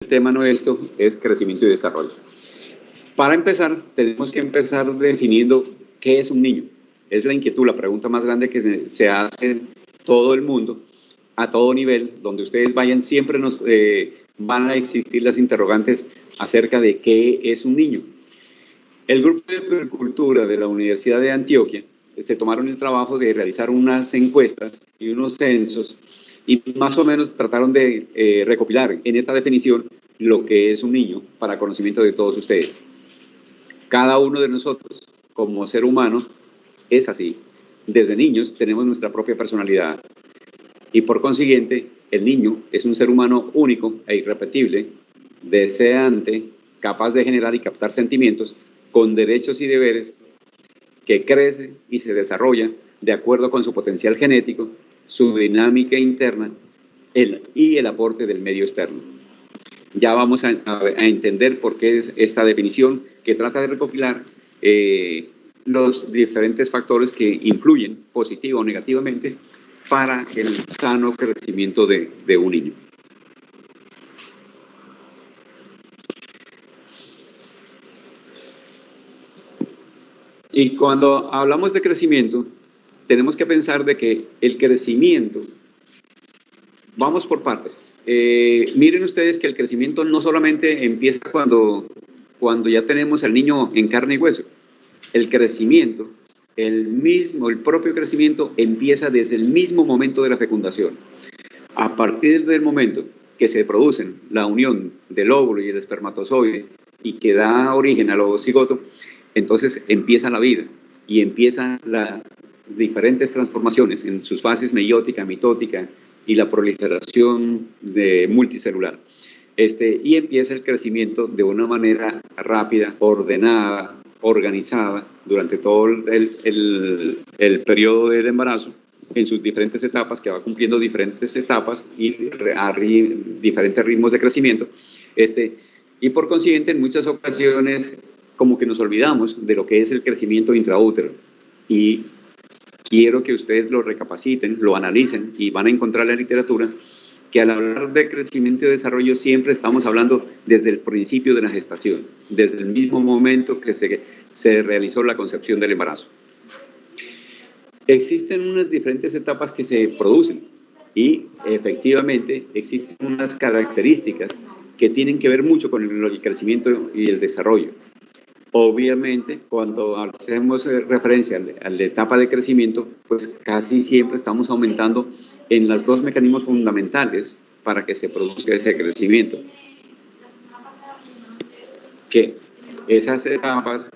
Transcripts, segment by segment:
El tema nuestro es crecimiento y desarrollo. Para empezar, tenemos que empezar definiendo qué es un niño. Es la inquietud, la pregunta más grande que se hace todo el mundo, a todo nivel, donde ustedes vayan, siempre van a existir las interrogantes acerca de qué es un niño. El grupo de Puericultura de la Universidad de Antioquia se tomaron el trabajo de realizar unas encuestas y unos censos y más o menos trataron de recopilar en esta definición lo que es un niño para conocimiento de todos ustedes. Cada uno de nosotros, como ser humano, es así. Desde niños tenemos nuestra propia personalidad y por consiguiente el niño es un ser humano único e irrepetible, deseante, capaz de generar y captar sentimientos, con derechos y deberes, que crece y se desarrolla de acuerdo con su potencial genético, su dinámica interna y el aporte del medio externo. Ya vamos a entender por qué es esta definición que trata de recopilar los diferentes factores que influyen positiva o negativamente para el sano crecimiento de un niño. Y cuando hablamos de crecimiento, tenemos que pensar de que el crecimiento, vamos por partes. Miren ustedes que el crecimiento no solamente empieza cuando ya tenemos al niño en carne y hueso. El crecimiento, el propio crecimiento empieza desde el mismo momento de la fecundación. A partir del momento que se producen la unión del óvulo y el espermatozoide y que da origen al ovocigoto, entonces empieza la vida y empiezan las diferentes transformaciones en sus fases meiótica, mitótica y la proliferación multicelular. Y empieza el crecimiento de una manera rápida, ordenada, organizada durante todo el periodo del embarazo, en sus diferentes etapas, que va cumpliendo diferentes etapas y diferentes ritmos de crecimiento. Y por consiguiente, en muchas ocasiones, como que nos olvidamos de lo que es el crecimiento intraútero. Y quiero que ustedes lo recapaciten, lo analicen y van a encontrar en la literatura que al hablar de crecimiento y desarrollo siempre estamos hablando desde el principio de la gestación, desde el mismo momento que se realizó la concepción del embarazo. Existen unas diferentes etapas que se producen y efectivamente existen unas características que tienen que ver mucho con el crecimiento y el desarrollo. Obviamente, cuando hacemos referencia a la etapa de crecimiento, pues casi siempre estamos aumentando en los dos mecanismos fundamentales para que se produzca ese crecimiento. Que esas etapas,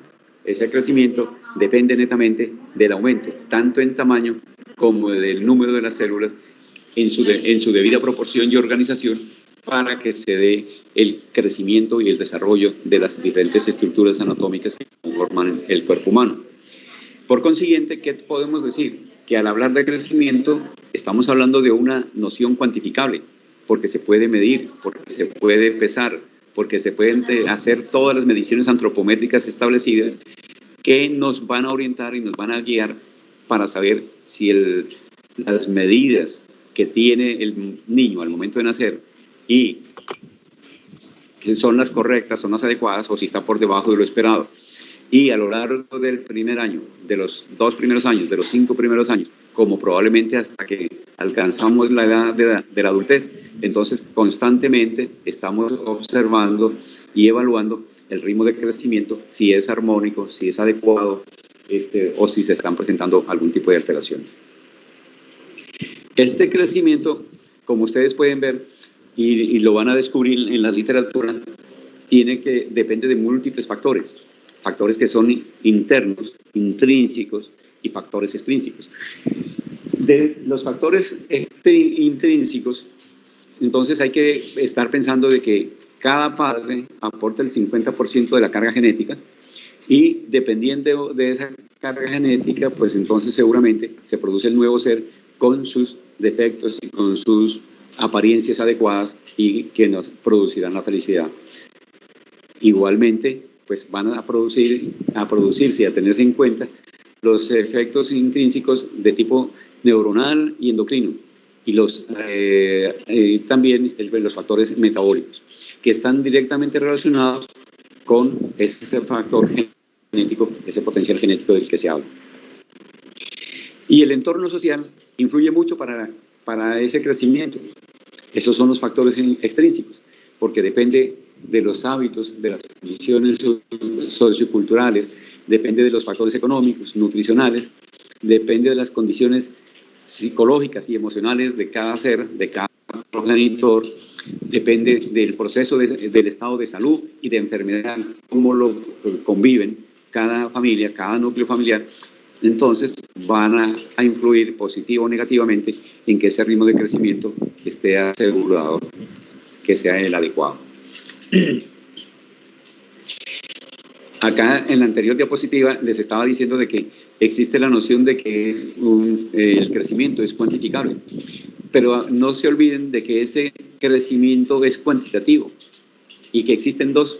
ese crecimiento, depende netamente del aumento, tanto en tamaño como del número de las células en su debida proporción y organización para que se dé el crecimiento y el desarrollo de las diferentes estructuras anatómicas que conforman el cuerpo humano. Por consiguiente, ¿qué podemos decir? Que al hablar de crecimiento estamos hablando de una noción cuantificable, porque se puede medir, porque se puede pesar, porque se pueden hacer todas las mediciones antropométricas establecidas que nos van a orientar y nos van a guiar para saber si las medidas que tiene el niño al momento de nacer y que son las correctas, son las adecuadas o si está por debajo de lo esperado. Y a lo largo del primer año, de los 2 primeros años, de los 5 primeros años, como probablemente hasta que alcanzamos la edad de la adultez, entonces constantemente estamos observando y evaluando el ritmo de crecimiento, si es armónico, si es adecuado, o si se están presentando algún tipo de alteraciones. Este crecimiento, como ustedes pueden ver, y lo van a descubrir en la literatura, depende de múltiples factores que son internos, intrínsecos y factores extrínsecos. De los factores intrínsecos, entonces hay que estar pensando de que cada padre aporta el 50% de la carga genética y dependiendo de esa carga genética, pues entonces seguramente se produce el nuevo ser con sus defectos y con sus apariencias adecuadas y que nos producirán la felicidad. Igualmente, pues van a producirse y a tenerse en cuenta los efectos intrínsecos de tipo neuronal y endocrino. y también los factores metabólicos, que están directamente relacionados con ese factor genético, ese potencial genético del que se habla. Y el entorno social influye mucho para ese crecimiento. Esos son los factores extrínsecos, porque depende de los hábitos, de las condiciones socioculturales, depende de los factores económicos, nutricionales, depende de las condiciones psicológicas y emocionales de cada ser, de cada progenitor, depende del proceso del estado de salud y de enfermedad, cómo lo conviven cada familia, cada núcleo familiar. Entonces van a influir positivo o negativamente en que ese ritmo de crecimiento esté asegurado, que sea el adecuado. Acá en la anterior diapositiva les estaba diciendo de que existe la noción de que el crecimiento es cuantificable, pero no se olviden de que ese crecimiento es cuantitativo y que existen dos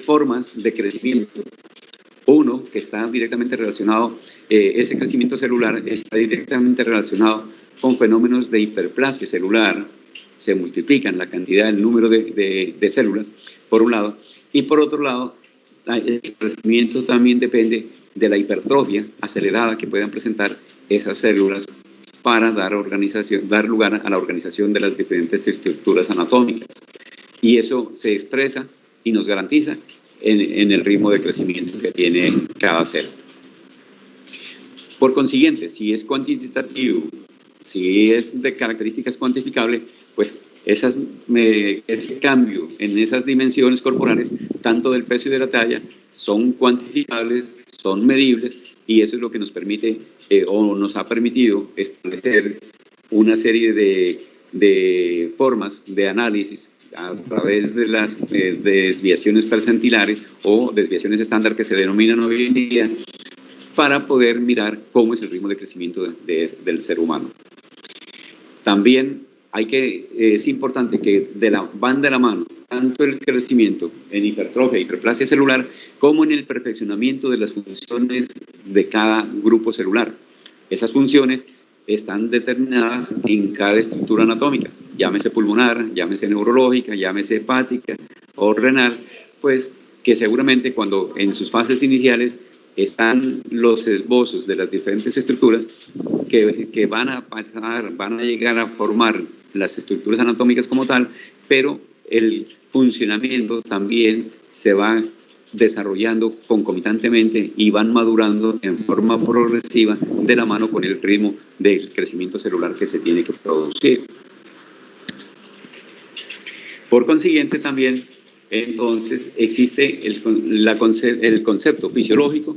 formas de crecimiento. Uno, que está directamente relacionado, ese crecimiento celular está directamente relacionado con fenómenos de hiperplasia celular, se multiplican la cantidad, el número de células, por un lado, y por otro lado, el crecimiento también depende de la hipertrofia acelerada que puedan presentar esas células para dar lugar a la organización de las diferentes estructuras anatómicas. Y eso se expresa y nos garantiza en el ritmo de crecimiento que tiene cada célula. Por consiguiente, si es cuantitativo, si es de características cuantificables, pues ese cambio en esas dimensiones corporales, tanto del peso y de la talla, son cuantificables, son medibles, y eso es lo que nos permite o nos ha permitido establecer una serie de formas de análisis a través de las desviaciones percentilares o desviaciones estándar que se denominan hoy en día, para poder mirar cómo es el ritmo de crecimiento del ser humano. También es importante que van de la mano tanto el crecimiento en hipertrofia, hiperplasia celular, como en el perfeccionamiento de las funciones de cada grupo celular. Esas funciones están determinadas en cada estructura anatómica, llámese pulmonar, llámese neurológica, llámese hepática o renal, pues que seguramente cuando en sus fases iniciales están los esbozos de las diferentes estructuras que van a llegar a formar las estructuras anatómicas como tal, pero el funcionamiento también se va desarrollando concomitantemente y van madurando en forma progresiva de la mano con el ritmo del crecimiento celular que se tiene que producir. Por consiguiente también, entonces, existe el concepto fisiológico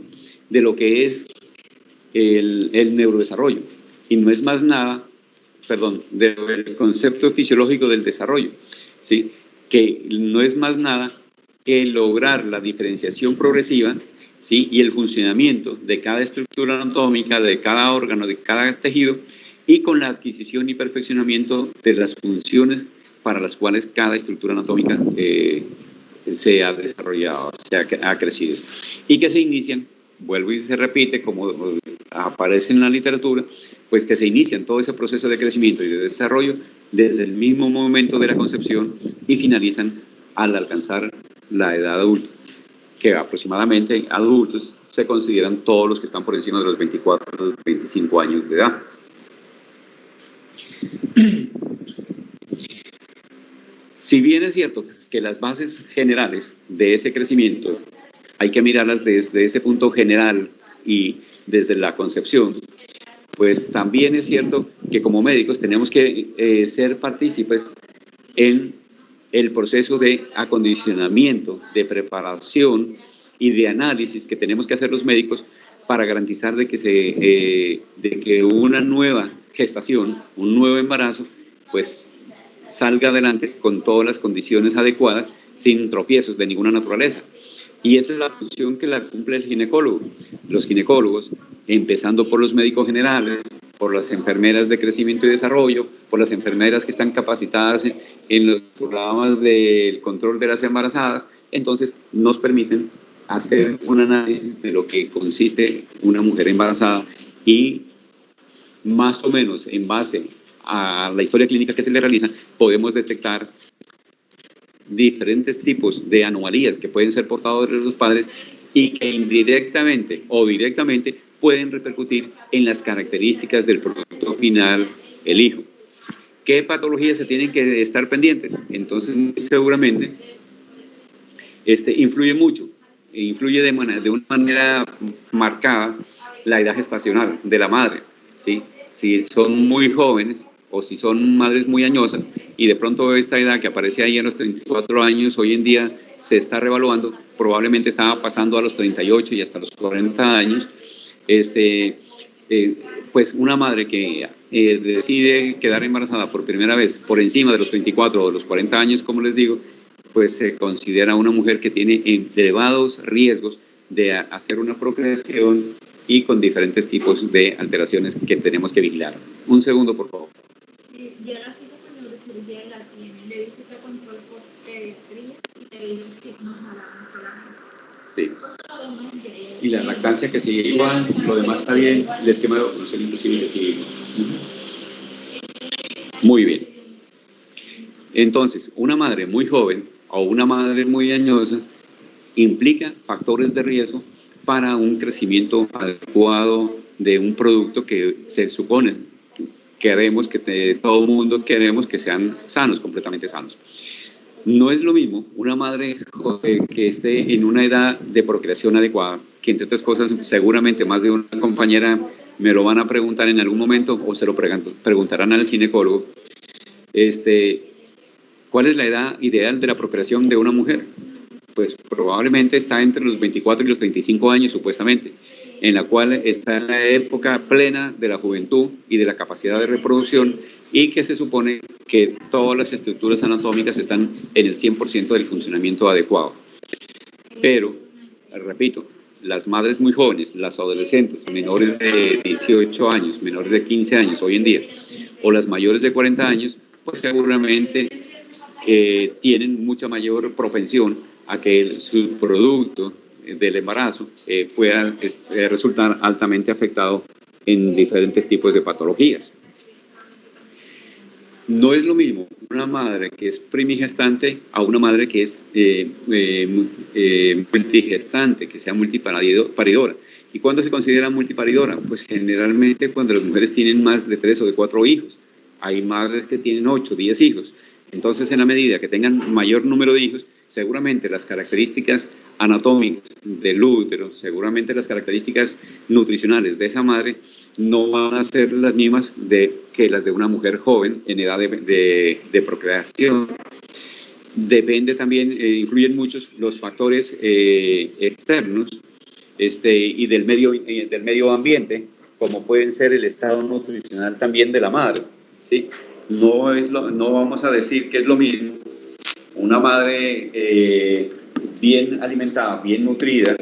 de lo que es el neurodesarrollo, y no es más nada, del concepto fisiológico del desarrollo, ¿sí? Que no es más nada que lograr la diferenciación progresiva, ¿sí? Y el funcionamiento de cada estructura anatómica, de cada órgano, de cada tejido, y con la adquisición y perfeccionamiento de las funciones para las cuales cada estructura anatómica se ha desarrollado, ha crecido, y que se inician, vuelvo y se repite, como aparece en la literatura, pues que se inician todo ese proceso de crecimiento y de desarrollo desde el mismo momento de la concepción y finalizan al alcanzar la edad adulta, que aproximadamente adultos se consideran todos los que están por encima de los 24 o 25 años de edad. Si bien es cierto que las bases generales de ese crecimiento hay que mirarlas desde ese punto general y desde la concepción, pues también es cierto que como médicos tenemos que ser partícipes en el proceso de acondicionamiento, de preparación y de análisis que tenemos que hacer los médicos para garantizar de que una nueva gestación, un nuevo embarazo, pues salga adelante con todas las condiciones adecuadas, sin tropiezos de ninguna naturaleza. Y esa es la función que la cumple el ginecólogo. Los ginecólogos, empezando por los médicos generales, por las enfermeras de crecimiento y desarrollo, por las enfermeras que están capacitadas en los programas del control de las embarazadas, entonces nos permiten hacer un análisis de lo que consiste una mujer embarazada y más o menos en base a la historia clínica que se le realiza, podemos detectar diferentes tipos de anomalías que pueden ser portadores de los padres y que indirectamente o directamente pueden repercutir en las características del producto final, el hijo. ¿Qué patologías se tienen que estar pendientes? Entonces, muy seguramente, influye mucho, influye de una manera marcada la edad gestacional de la madre, ¿sí? Si son muy jóvenes o si son madres muy añosas y de pronto esta edad que aparece ahí a los 34 años, hoy en día se está revaluando, probablemente estaba pasando a los 38 y hasta los 40 años, pues una madre que decide quedar embarazada por primera vez por encima de los 34 o de los 40 años, como les digo, pues se considera una mujer que tiene elevados riesgos de hacer una procreación y con diferentes tipos de alteraciones que tenemos que vigilar. Un segundo, por favor. Ya la cita cuando la cirugía la tiene, le dice que control post-pediatría y le dice signos alarmantes. Sí. Y la lactancia que sigue igual, lo demás está bien, el esquema de vacunación inclusive que sigue igual. Muy bien. Entonces, una madre muy joven o una madre muy añosa implica factores de riesgo para un crecimiento adecuado de un producto que se supone queremos que todo el mundo queremos que sean sanos, completamente sanos. No es lo mismo una madre que esté en una edad de procreación adecuada, que entre otras cosas seguramente más de una compañera me lo van a preguntar en algún momento o se lo preguntarán al ginecólogo. ¿Cuál es la edad ideal de la procreación de una mujer? Pues probablemente está entre los 24 y los 35 años supuestamente, en la cual está en la época plena de la juventud y de la capacidad de reproducción y que se supone que todas las estructuras anatómicas están en el 100% del funcionamiento adecuado. Pero, repito, las madres muy jóvenes, las adolescentes, menores de 18 años, menores de 15 años hoy en día, o las mayores de 40 años, pues seguramente tienen mucha mayor propensión a que su producto del embarazo pueda resultar altamente afectado en diferentes tipos de patologías. No es lo mismo una madre que es primigestante a una madre que es multigestante, que sea multiparidora. ¿Y cuándo se considera multiparidora? Pues generalmente cuando las mujeres tienen más de 3 o de 4 hijos. Hay madres que tienen 8, 10 hijos. Entonces, en la medida que tengan mayor número de hijos, seguramente las características anatómicas del útero, seguramente las características nutricionales de esa madre no van a ser las mismas que las de una mujer joven en edad de procreación. Depende también, influyen muchos los factores externos y del medio ambiente, como pueden ser el estado nutricional también de la madre, ¿sí? No vamos a decir que es lo mismo una madre bien alimentada, bien nutrida,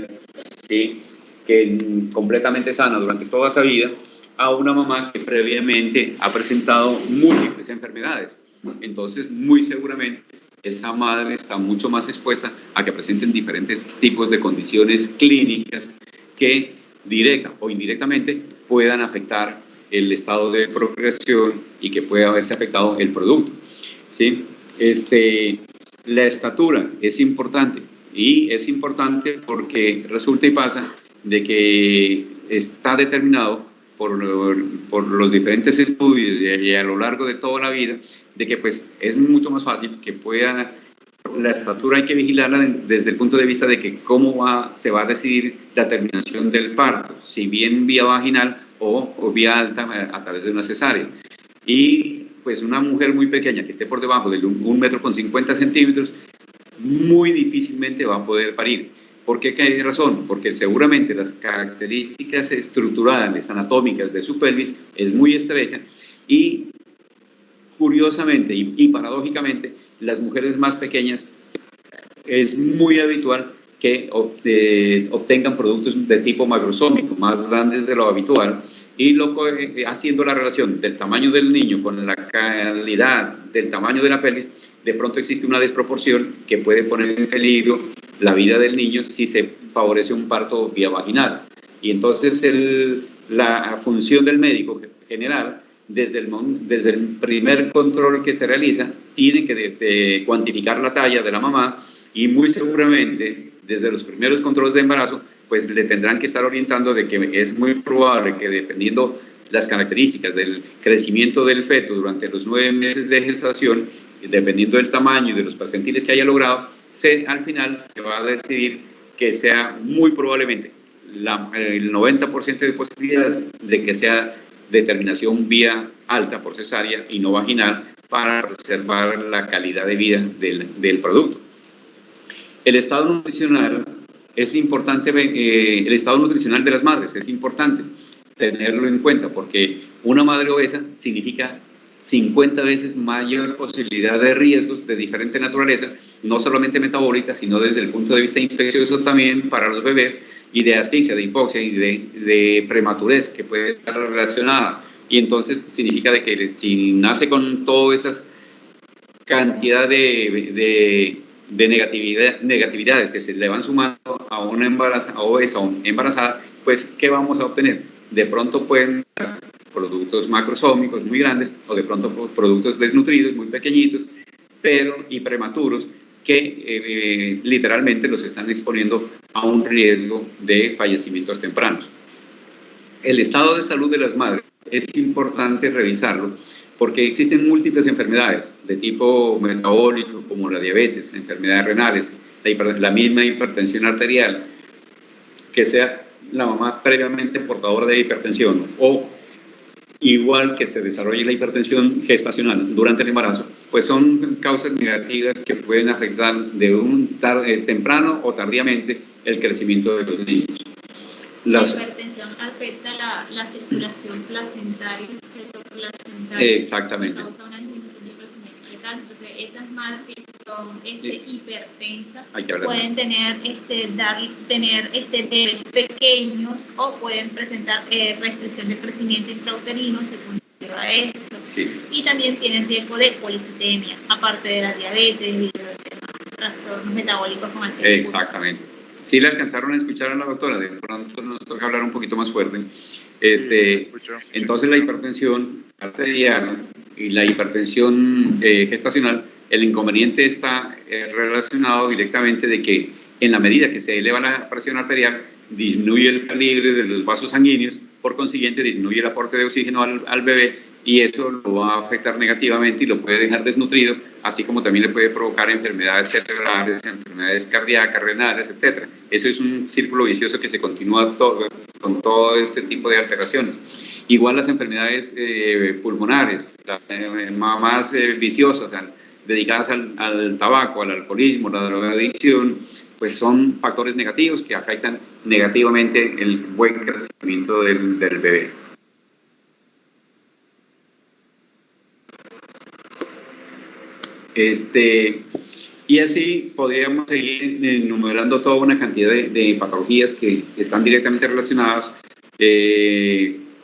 ¿sí? Que completamente sana durante toda esa vida, a una mamá que previamente ha presentado múltiples enfermedades. Entonces, muy seguramente, esa madre está mucho más expuesta a que presenten diferentes tipos de condiciones clínicas que directa o indirectamente puedan afectar el estado de procreación y que pueda haberse afectado el producto, ¿sí? La estatura es importante y es importante porque resulta y pasa de que está determinado por los diferentes estudios y a lo largo de toda la vida de que pues es mucho más fácil que pueda la estatura hay que vigilarla desde el punto de vista de que cómo se va a decidir la terminación del parto, si bien vía vaginal o vía alta a través de una cesárea. Y pues una mujer muy pequeña que esté por debajo de 1,50 metros, muy difícilmente va a poder parir. ¿Por qué? ¿Qué razón? Porque seguramente las características estructurales, anatómicas de su pelvis es muy estrecha y curiosamente y paradójicamente las mujeres más pequeñas es muy habitual que obtengan productos de tipo macrosómico, más grandes de lo habitual, y haciendo la relación del tamaño del niño con la calidad del tamaño de la pelvis, de pronto existe una desproporción que puede poner en peligro la vida del niño si se favorece un parto vía vaginal. Y entonces la función del médico general desde el primer control que se realiza, tienen que cuantificar la talla de la mamá y muy seguramente desde los primeros controles de embarazo, pues le tendrán que estar orientando de que es muy probable que dependiendo las características del crecimiento del feto durante los 9 meses de gestación, dependiendo del tamaño y de los percentiles que haya logrado, al final se va a decidir que sea muy probablemente el 90% de posibilidades de que sea determinación vía alta por cesárea y no vaginal para preservar la calidad de vida del producto. El estado nutricional es importante, el estado nutricional de las madres es importante tenerlo en cuenta porque una madre obesa significa 50 veces mayor posibilidad de riesgos de diferente naturaleza, no solamente metabólica, sino desde el punto de vista infeccioso también para los bebés y de asfixia, de hipoxia y de prematurez que puede estar relacionada. Y entonces significa de que si nace con todas esas cantidad de negatividades que se le van sumando a una obesa o embarazada, pues ¿qué vamos a obtener? De pronto pueden ser productos macrosómicos muy grandes o de pronto productos desnutridos muy pequeñitos y prematuros que literalmente los están exponiendo a un riesgo de fallecimientos tempranos. El estado de salud de las madres es importante revisarlo porque existen múltiples enfermedades de tipo metabólico como la diabetes, enfermedades renales, la misma hipertensión arterial, que sea la mamá previamente portadora de hipertensión o igual que se desarrolle la hipertensión gestacional durante el embarazo, pues son causas negativas que pueden afectar temprano o tardíamente el crecimiento de los niños. La hipertensión afecta la circulación placentaria, exactamente. Causa una disminución de crecimiento fetal. Entonces, esas madres que son hipertensas pueden tener bebés pequeños o pueden presentar restricción de crecimiento intrauterino secundario a esto. Sí. Y también tienen riesgo de policitemia, aparte de la diabetes y de los demás trastornos metabólicos con el que exactamente. Sí le alcanzaron a escuchar a la doctora, de pronto nos toca hablar un poquito más fuerte. Entonces la hipertensión arterial y la hipertensión gestacional, el inconveniente está relacionado directamente de que en la medida que se eleva la presión arterial, disminuye el calibre de los vasos sanguíneos, por consiguiente disminuye el aporte de oxígeno al bebé y eso lo va a afectar negativamente y lo puede dejar desnutrido, así como también le puede provocar enfermedades cerebrales, enfermedades cardíacas, renales, etc. Eso es un círculo vicioso que se continúa con todo este tipo de alteraciones. Igual las enfermedades pulmonares, las más viciosas, dedicadas al tabaco, al alcoholismo, la drogadicción, pues son factores negativos que afectan negativamente el buen crecimiento del bebé. Y así podríamos seguir enumerando toda una cantidad de patologías que están directamente relacionadas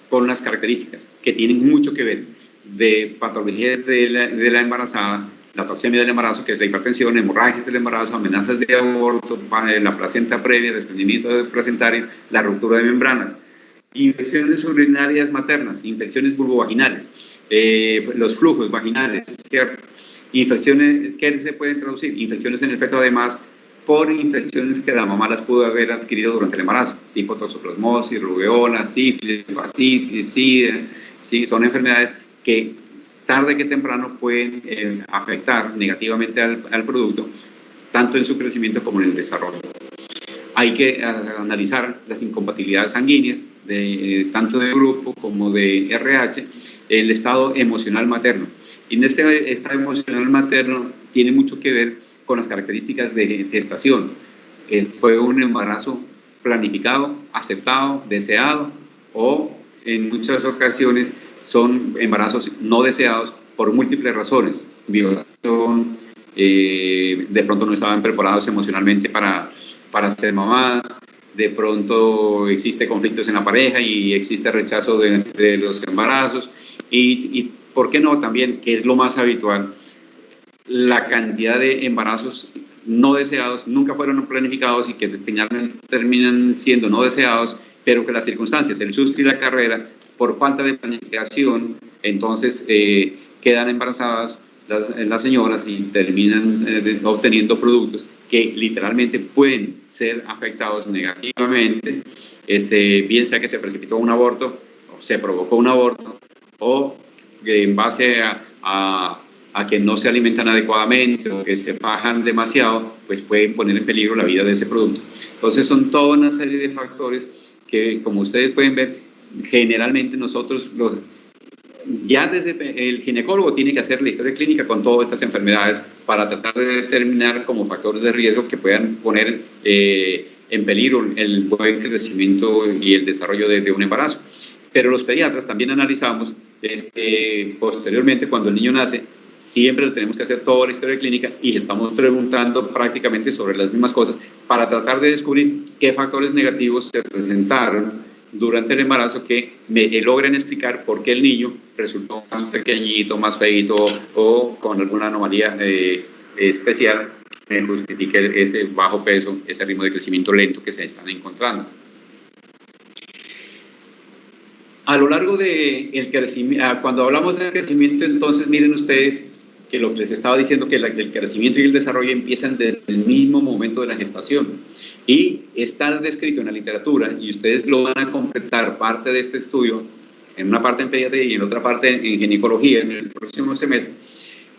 con las características, que tienen mucho que ver de patologías de la embarazada, la toxemia del embarazo, que es la hipertensión, hemorragias del embarazo, amenazas de aborto, la placenta previa, desprendimiento placentario, la ruptura de membranas, infecciones urinarias maternas, infecciones vulvovaginales, los flujos vaginales, ¿cierto? Infecciones, ¿qué se pueden traducir? Infecciones en el feto, además, por infecciones que la mamá las pudo haber adquirido durante el embarazo, tipo toxoplasmosis, rubeola, sífilis, hepatitis, SIDA, ¿sí? Son enfermedades que tarde que temprano pueden afectar negativamente al producto, tanto en su crecimiento como en el desarrollo. Hay que analizar las incompatibilidades sanguíneas, tanto de grupo como de RH, el estado emocional materno. Y en este estado emocional materno tiene mucho que ver con las características de gestación. Fue un embarazo planificado, aceptado, deseado, o en muchas ocasiones son embarazos no deseados por múltiples razones. Violación, de pronto no estaban preparados emocionalmente para ser mamás, de pronto existe conflictos en la pareja y existe rechazo de los embarazos y ¿por qué no? También, que es lo más habitual, la cantidad de embarazos no deseados, nunca fueron planificados y que finalmente terminan siendo no deseados, pero que las circunstancias, el susto y la carrera, por falta de planificación, entonces quedan embarazadas las señoras y terminan obteniendo productos que literalmente pueden ser afectados negativamente, bien sea que se precipitó un aborto, o se provocó un aborto, o en base a que no se alimentan adecuadamente o que se fajan demasiado, pues pueden poner en peligro la vida de ese producto. Entonces son toda una serie de factores que, como ustedes pueden ver, generalmente nosotros ya desde el ginecólogo tiene que hacer la historia clínica con todas estas enfermedades para tratar de determinar como factores de riesgo que puedan poner en peligro el buen crecimiento y el desarrollo de un embarazo. Pero los pediatras también analizamos posteriormente cuando el niño nace, siempre tenemos que hacer toda la historia clínica y estamos preguntando prácticamente sobre las mismas cosas para tratar de descubrir qué factores negativos se presentaron durante el embarazo que me logren explicar por qué el niño resultó más pequeñito, más feíto o con alguna anomalía especial que justifique ese bajo peso, ese ritmo de crecimiento lento que se están encontrando. A lo largo del crecimiento, cuando hablamos del crecimiento, entonces miren ustedes que lo que les estaba diciendo, que el crecimiento y el desarrollo empiezan desde el mismo momento de la gestación. Y está descrito en la literatura, y ustedes lo van a completar parte de este estudio, en una parte en pediatría y en otra parte en ginecología en el próximo semestre,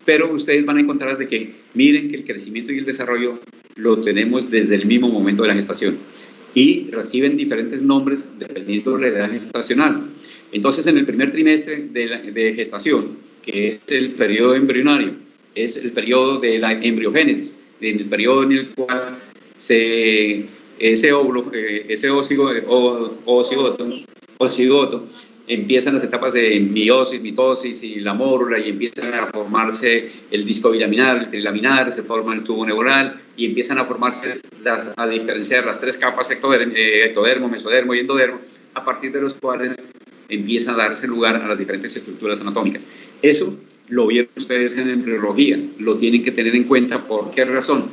pero ustedes van a encontrar de que miren que el crecimiento y el desarrollo lo tenemos desde el mismo momento de la gestación y reciben diferentes nombres dependiendo de la edad gestacional. Entonces, en el primer trimestre de gestación, que es el periodo embrionario, es el periodo de la embriogénesis, en el periodo en el cual ese óvulo, ese ocigoto, empiezan las etapas de meiosis, mitosis y la mórula y empiezan a formarse el disco bilaminar, el trilaminar, se forma el tubo neural y empiezan a formarse, a diferenciar las tres capas ectodermo, mesodermo y endodermo, a partir de los cuales empieza a darse lugar a las diferentes estructuras anatómicas. Eso lo vieron ustedes en embriología, lo tienen que tener en cuenta. ¿Por qué razón?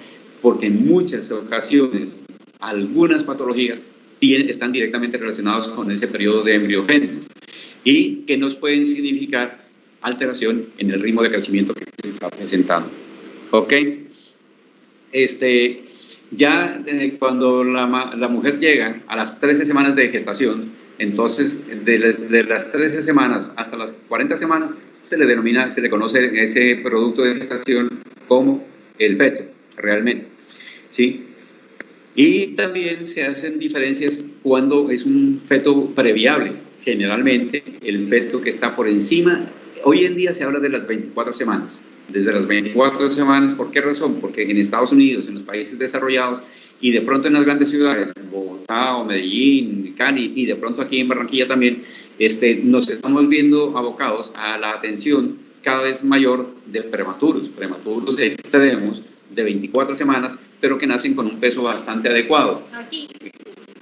Porque en muchas ocasiones algunas patologías están directamente relacionadas con ese periodo de embriogénesis y que nos pueden significar alteración en el ritmo de crecimiento que se está presentando. ¿Ok? Ya cuando la mujer llega a las 13 semanas de gestación, entonces de las 13 semanas hasta las 40 semanas se le conoce ese producto de gestación como el feto, realmente, ¿sí? Y también se hacen diferencias cuando es un feto previable. Generalmente el feto que está por encima, hoy en día se habla de las 24 semanas. Desde las 24 semanas, ¿por qué razón? Porque en Estados Unidos, en los países desarrollados, y de pronto en las grandes ciudades, Bogotá o Medellín, Cali, y de pronto aquí en Barranquilla también, nos estamos viendo abocados a la atención cada vez mayor de prematuros extremos de 24 semanas, pero que nacen con un peso bastante adecuado. Aquí.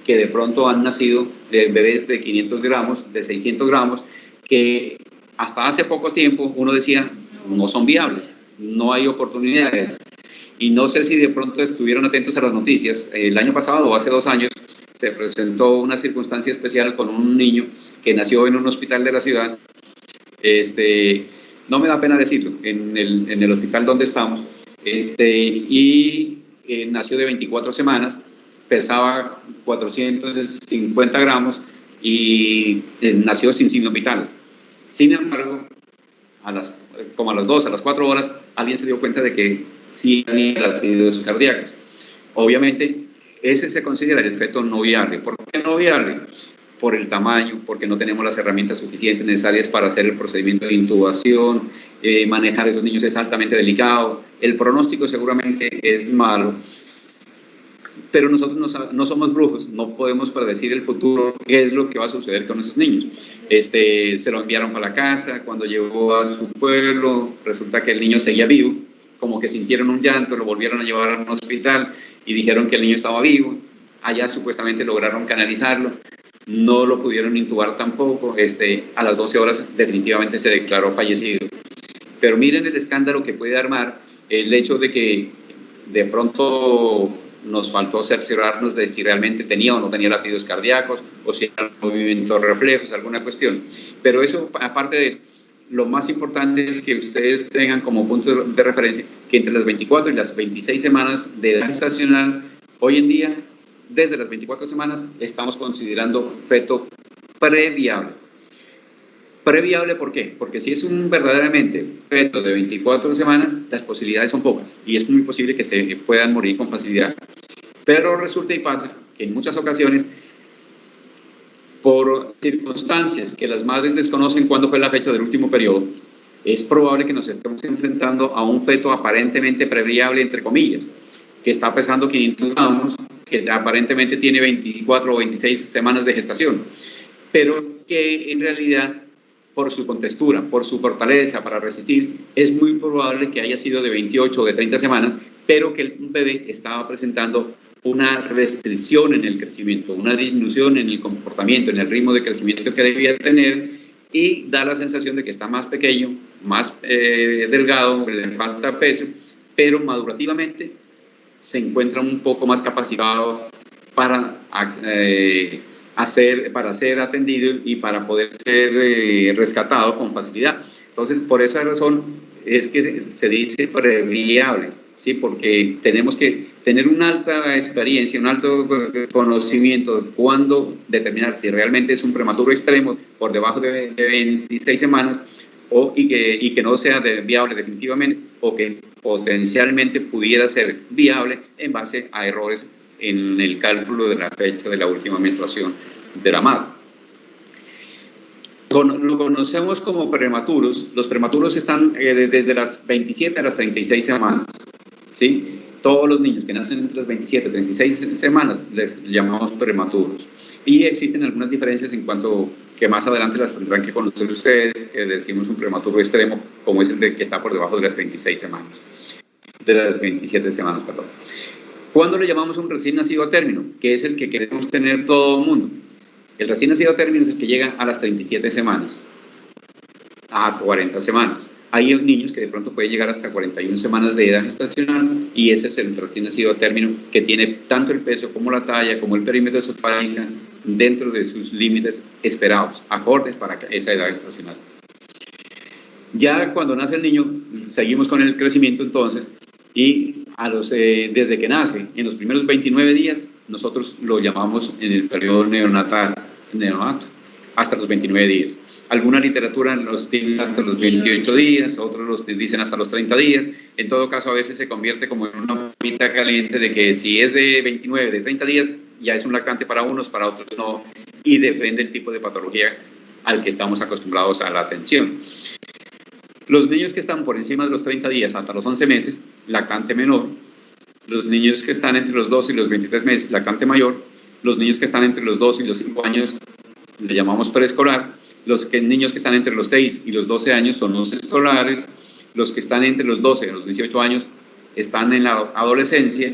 Que de pronto han nacido bebés de 500 gramos, de 600 gramos, que hasta hace poco tiempo uno decía, no son viables, no hay oportunidades. Y no sé si de pronto estuvieron atentos a las noticias. El año pasado o hace 2 años se presentó una circunstancia especial con un niño que nació en un hospital de la ciudad. No me da pena decirlo, en el hospital donde estamos, nació de 24 semanas, pesaba 450 gramos y nació sin signos vitales. Sin embargo, como a las 2, a las 4 horas, alguien se dio cuenta de que sí tenía latidos cardíacos. Obviamente, ese se considera el feto no viable. ¿Por qué no viable? Por el tamaño, porque no tenemos las herramientas suficientes necesarias para hacer el procedimiento de intubación, manejar a esos niños es altamente delicado, el pronóstico seguramente es malo, pero nosotros no somos brujos, no podemos predecir el futuro, qué es lo que va a suceder con esos niños. Se lo enviaron para la casa, cuando llegó a su pueblo, resulta que el niño seguía vivo, como que sintieron un llanto, lo volvieron a llevar a un hospital y dijeron que el niño estaba vivo, allá supuestamente lograron canalizarlo, no lo pudieron intubar tampoco, a las 12 horas definitivamente se declaró fallecido. Pero miren el escándalo que puede armar el hecho de que de pronto nos faltó cerciorarnos de si realmente tenía o no tenía latidos cardíacos, o si eran movimientos reflejos, alguna cuestión. Pero eso, aparte de eso, lo más importante es que ustedes tengan como punto de referencia que entre las 24 y las 26 semanas de edad gestacional, hoy en día, desde las 24 semanas, estamos considerando feto previable. Previable, ¿por qué? Porque si es un verdaderamente feto de 24 semanas, las posibilidades son pocas y es muy posible que se puedan morir con facilidad. Pero resulta y pasa que en muchas ocasiones, por circunstancias que las madres desconocen cuándo fue la fecha del último periodo, es probable que nos estemos enfrentando a un feto aparentemente previable, entre comillas, que está pesando 500 gramos, que aparentemente tiene 24 o 26 semanas de gestación, pero que en realidad, por su contextura, por su fortaleza para resistir, es muy probable que haya sido de 28 o de 30 semanas, pero que el bebé estaba presentando una restricción en el crecimiento, una disminución en el comportamiento, en el ritmo de crecimiento que debía tener, y da la sensación de que está más pequeño, más delgado, le falta peso, pero madurativamente se encuentra un poco más capacitado para ser atendido y para poder ser rescatado con facilidad. Entonces, por esa razón es que se dice previables, ¿sí? Porque tenemos que tener una alta experiencia, un alto conocimiento de cuándo determinar si realmente es un prematuro extremo por debajo de 26 semanas y que no sea viable definitivamente, o que potencialmente pudiera ser viable en base a errores en el cálculo de la fecha de la última menstruación de la madre. Lo conocemos como prematuros. Los prematuros están desde las 27 a las 36 semanas, ¿sí? Todos los niños que nacen entre las 27 y 36 semanas les llamamos prematuros. Y existen algunas diferencias en cuanto que más adelante las tendrán que conocer ustedes, que decimos un prematuro extremo, como es el que está por debajo de las 36 semanas, de las 27 semanas, perdón. ¿Cuándo le llamamos un recién nacido a término? Que es el que queremos tener todo el mundo. El recién nacido a término es el que llega a las 37 semanas, a 40 semanas. Hay niños que de pronto pueden llegar hasta 41 semanas de edad gestacional, y ese es el recién nacido a término, que tiene tanto el peso como la talla, como el perímetro esofágico dentro de sus límites esperados, acordes para esa edad gestacional. Ya cuando nace el niño, seguimos con el crecimiento entonces, y desde que nace, en los primeros 29 días, nosotros lo llamamos en el periodo neonato, hasta los 29 días. Alguna literatura los tiene hasta los 28 días, otros los dicen hasta los 30 días. En todo caso, a veces se convierte como en una pita caliente de que si es de 29, de 30 días, ya es un lactante para unos, para otros no, y depende del tipo de patología al que estamos acostumbrados a la atención. Los niños que están por encima de los 30 días hasta los 11 meses, lactante menor. Los niños que están entre los 12 y los 23 meses, lactante mayor. Los niños que están entre los 2 y los 5 años, le llamamos preescolar. Los niños que están entre los 6 y los 12 años son los escolares. Los que están entre los 12 y los 18 años están en la adolescencia.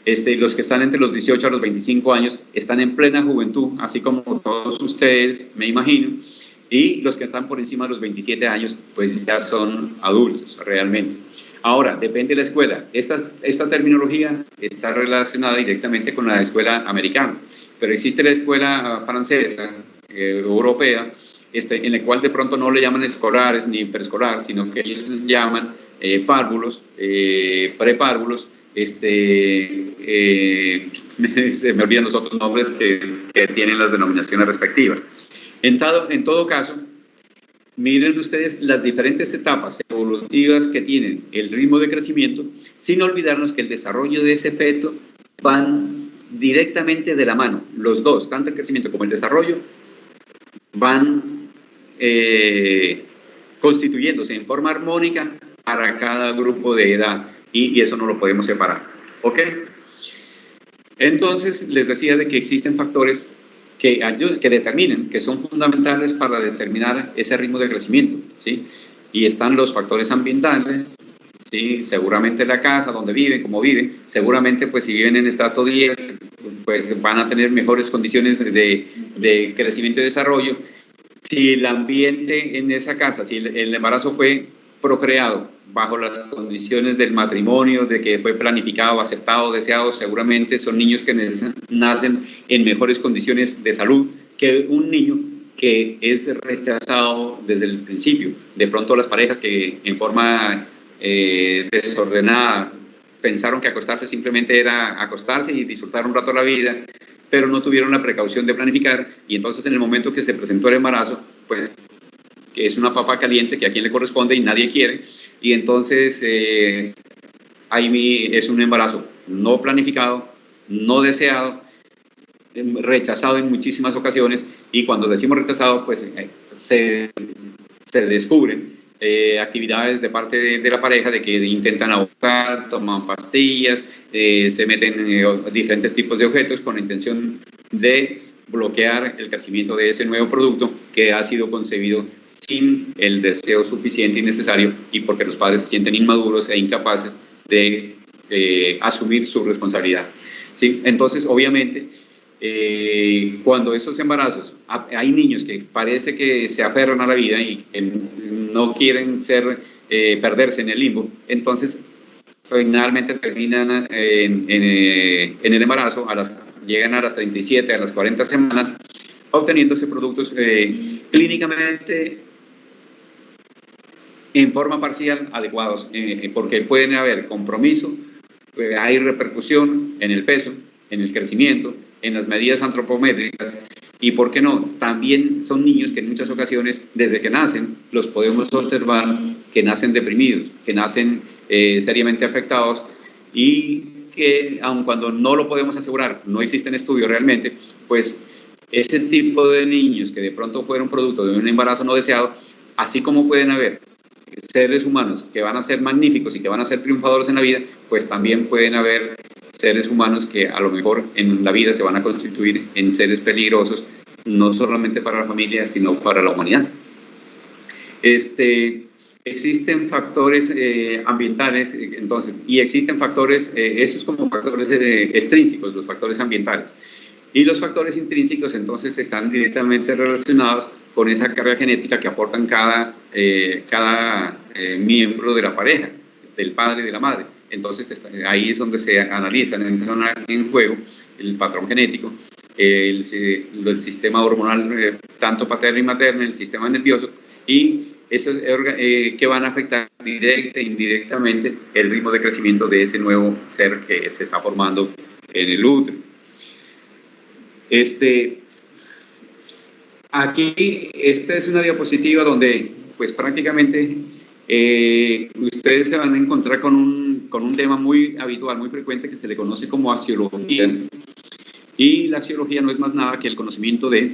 Los que están entre los 18 a los 25 años están en plena juventud, así como todos ustedes, me imagino. Y los que están por encima de los 27 años, pues ya son adultos realmente. Ahora, depende de la escuela. Esta terminología está relacionada directamente con la escuela americana, pero existe la escuela francesa, europea, en la cual de pronto no le llaman escolares ni preescolar, sino que ellos llaman párvulos, prepárvulos, se me olvidan los otros nombres que tienen las denominaciones respectivas. En todo caso, miren ustedes las diferentes etapas evolutivas que tienen el ritmo de crecimiento, sin olvidarnos que el desarrollo de ese feto van directamente de la mano. Los dos, tanto el crecimiento como el desarrollo, van constituyéndose en forma armónica para cada grupo de edad, y eso no lo podemos separar. ¿Ok? Entonces, les decía de que existen factores que determinen, que son fundamentales para determinar ese ritmo de crecimiento, ¿sí? Y están los factores ambientales, ¿sí? Seguramente la casa, donde viven, cómo viven, seguramente pues si viven en estrato 10, pues van a tener mejores condiciones de crecimiento y desarrollo. Si el ambiente en esa casa, si el embarazo fue procreado bajo las condiciones del matrimonio, de que fue planificado, aceptado, deseado, seguramente son niños que nacen en mejores condiciones de salud que un niño que es rechazado desde el principio. De pronto las parejas que en forma desordenada pensaron que acostarse simplemente era acostarse y disfrutar un rato la vida, pero no tuvieron la precaución de planificar, y entonces en el momento que se presentó el embarazo, pues que es una papa caliente que a quien le corresponde y nadie quiere, y entonces ahí es un embarazo no planificado, no deseado, rechazado en muchísimas ocasiones, y cuando decimos rechazado, pues se descubren actividades de parte de la pareja de que intentan abortar, toman pastillas, se meten diferentes tipos de objetos con la intención de bloquear el crecimiento de ese nuevo producto que ha sido concebido sin el deseo suficiente y necesario, y porque los padres se sienten inmaduros e incapaces de asumir su responsabilidad. ¿Sí? Entonces, obviamente, cuando esos embarazos, hay niños que parece que se aferran a la vida y que no quieren perderse en el limbo, entonces finalmente terminan en el embarazo, llegan a las 37, a las 40 semanas, obteniéndose productos clínicamente en forma parcial adecuados, porque pueden haber compromiso, hay repercusión en el peso, en el crecimiento, en las medidas antropométricas, y por qué no, también son niños que en muchas ocasiones, desde que nacen, los podemos observar que nacen deprimidos, que nacen seriamente afectados, y que aun cuando no lo podemos asegurar, no existen estudios realmente, pues ese tipo de niños que de pronto fueron producto de un embarazo no deseado, así como pueden haber seres humanos que van a ser magníficos y que van a ser triunfadores en la vida, pues también pueden haber seres humanos que a lo mejor en la vida se van a constituir en seres peligrosos, no solamente para la familia, sino para la humanidad. Existen factores ambientales, entonces, y existen factores, esos como factores extrínsecos, los factores ambientales. Y los factores intrínsecos, entonces, están directamente relacionados con esa carga genética que aportan cada miembro de la pareja, del padre y de la madre. Entonces, ahí es donde se analizan, entran en juego el patrón genético, el sistema hormonal, tanto paterno y materno, el sistema nervioso, y esos que van a afectar directa e indirectamente el ritmo de crecimiento de ese nuevo ser que se está formando en el útero. Aquí, esta es una diapositiva donde, pues prácticamente, ustedes se van a encontrar con un tema muy habitual, muy frecuente, que se le conoce como axiología. Y la axiología no es más nada que el conocimiento de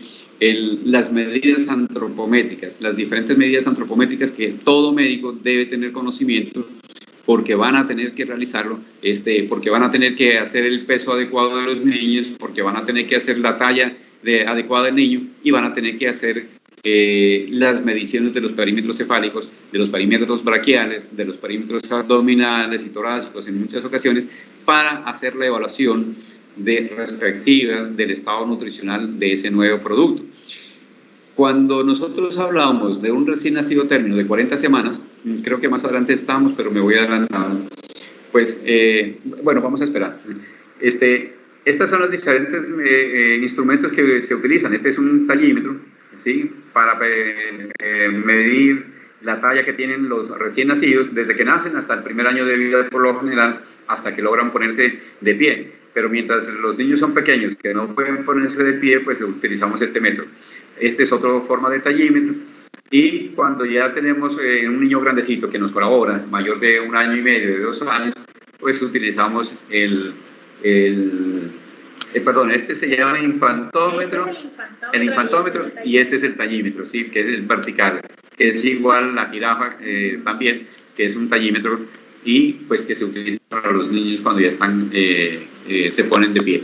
las medidas antropométricas, las diferentes medidas antropométricas que todo médico debe tener conocimiento, porque van a tener que realizarlo, porque van a tener que hacer el peso adecuado de los niños, porque van a tener que hacer la talla adecuada del niño, y van a tener que hacer las mediciones de los perímetros cefálicos, de los perímetros braquiales, de los perímetros abdominales y torácicos en muchas ocasiones, para hacer la evaluación respectiva del estado nutricional de ese nuevo producto. Cuando nosotros hablamos de un recién nacido término de 40 semanas, creo que más adelante estamos, pero me voy adelantando, pues, bueno, vamos a esperar. Estas son los diferentes instrumentos que se utilizan. Este es un tallímetro, ¿sí?, para medir la talla que tienen los recién nacidos, desde que nacen hasta el primer año de vida, por lo general, hasta que logran ponerse de pie. Pero mientras los niños son pequeños, que no pueden ponerse de pie, pues utilizamos este método. Esta es otra forma de tallímetro. Y cuando ya tenemos un niño grandecito que nos colabora, mayor de 1 año y medio, de 2 años, pues utilizamos perdón, este se llama infantómetro, el infantómetro, y este es el tallímetro, ¿sí?, que es el vertical, que es igual a la jirafa también, que es un tallímetro, y pues que se utiliza para los niños cuando ya están, se ponen de pie.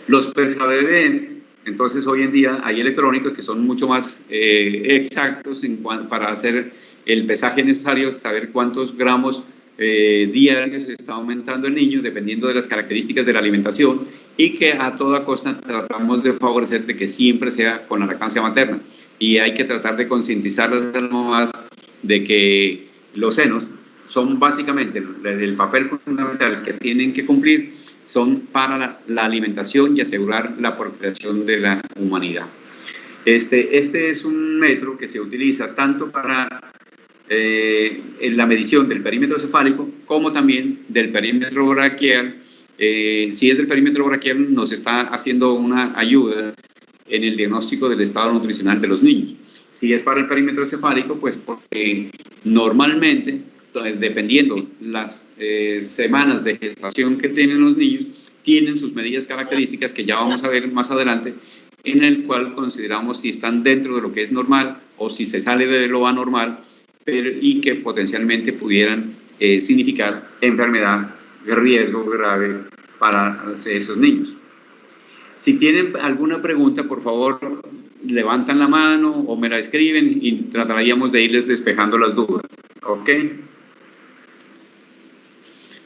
Los pesabebé, entonces hoy en día hay electrónicos que son mucho más exactos para hacer el pesaje necesario, saber cuántos gramos diarios está aumentando el niño dependiendo de las características de la alimentación, y que a toda costa tratamos de favorecer de que siempre sea con la lactancia materna, y hay que tratar de concientizar a las mamás de que los senos son básicamente el papel fundamental que tienen que cumplir, son para la alimentación y asegurar la procreación de la humanidad. Este es un metro que se utiliza tanto para en la medición del perímetro cefálico como también del perímetro braquial. Si es del perímetro braquial, nos está haciendo una ayuda en el diagnóstico del estado nutricional de los niños. Si es para el perímetro cefálico, pues porque normalmente, dependiendo las semanas de gestación que tienen los niños, tienen sus medidas características que ya vamos a ver más adelante, en el cual consideramos si están dentro de lo que es normal o si se sale de lo anormal, y que potencialmente pudieran significar enfermedad de riesgo grave para esos niños. Si tienen alguna pregunta, por favor, levantan la mano o me la escriben y trataríamos de irles despejando las dudas. ¿Ok?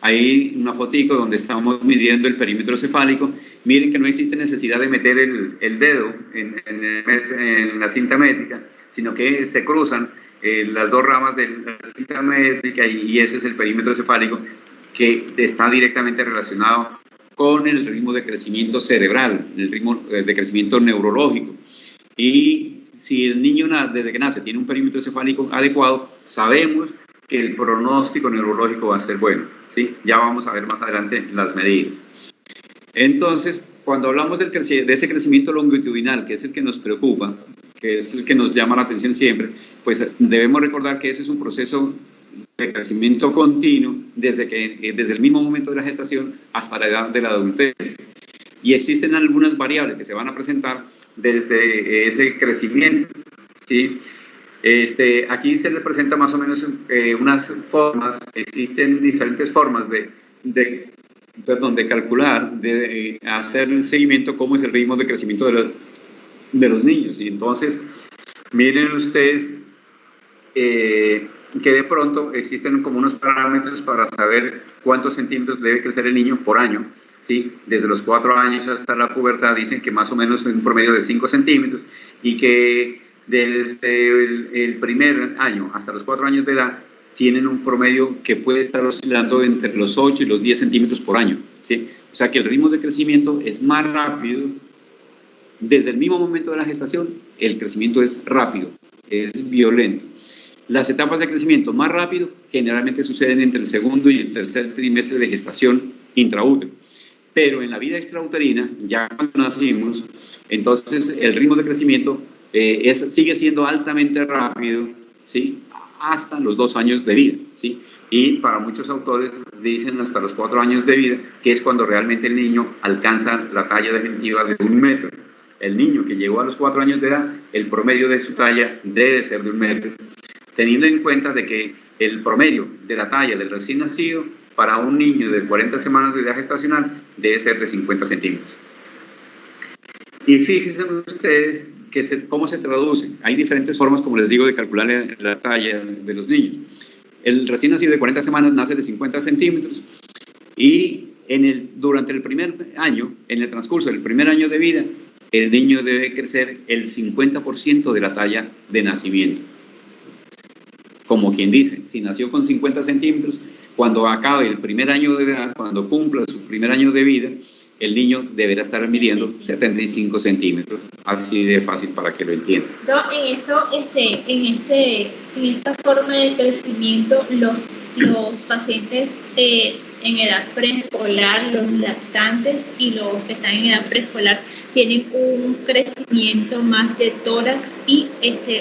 Ahí una fotico donde estamos midiendo el perímetro cefálico. Miren que no existe necesidad de meter el dedo en la cinta métrica, sino que se cruzan las dos ramas de la cinta métrica y ese es el perímetro cefálico que está directamente relacionado con el ritmo de crecimiento cerebral, el ritmo de crecimiento neurológico. Y si el niño desde que nace tiene un perímetro cefálico adecuado, sabemos que el pronóstico neurológico va a ser bueno, ¿sí? Ya vamos a ver más adelante las medidas. Entonces, cuando hablamos de ese crecimiento longitudinal, que es el que nos preocupa, que es el que nos llama la atención siempre, pues debemos recordar que ese es un proceso de crecimiento continuo desde el mismo momento de la gestación hasta la edad de la adultez. Y existen algunas variables que se van a presentar desde ese crecimiento, ¿sí? Aquí se le presenta más o menos unas formas, existen diferentes formas de calcular, de hacer el seguimiento, cómo es el ritmo de crecimiento de los niños. Y entonces, miren ustedes que de pronto existen como unos parámetros para saber cuántos centímetros debe crecer el niño por año, ¿sí? Desde los 4 años hasta la pubertad dicen que más o menos en un promedio de 5 centímetros y que desde el primer año hasta los 4 años de edad tienen un promedio que puede estar oscilando entre los 8 y los 10 centímetros por año, ¿sí? O sea que el ritmo de crecimiento es más rápido. Desde el mismo momento de la gestación, el crecimiento es rápido, es violento. Las etapas de crecimiento más rápido generalmente suceden entre el segundo y el tercer trimestre de gestación intraútero. Pero en la vida extrauterina, ya cuando nacimos, entonces el ritmo de crecimiento sigue siendo altamente rápido, ¿sí? Hasta los 2 años de vida, ¿sí? Y para muchos autores dicen hasta los 4 años de vida, que es cuando realmente el niño alcanza la talla definitiva de 1 metro. El niño que llegó a los 4 años de edad, el promedio de su talla debe ser de 1 metro, teniendo en cuenta de que el promedio de la talla del recién nacido para un niño de 40 semanas de edad gestacional debe ser de 50 centímetros. Y fíjense ustedes cómo se traduce. Hay diferentes formas, como les digo, de calcular la talla de los niños. El recién nacido de 40 semanas nace de 50 centímetros y durante el primer año, en el transcurso del primer año de vida, el niño debe crecer el 50% de la talla de nacimiento. Como quien dice, si nació con 50 centímetros, cuando acabe el primer año de edad, cuando cumpla su primer año de vida, el niño deberá estar midiendo 75 centímetros. Así de fácil para que lo entiendan. No, en esta forma de crecimiento, los pacientes en edad preescolar, los lactantes y los que están en edad preescolar tienen un crecimiento más de tórax y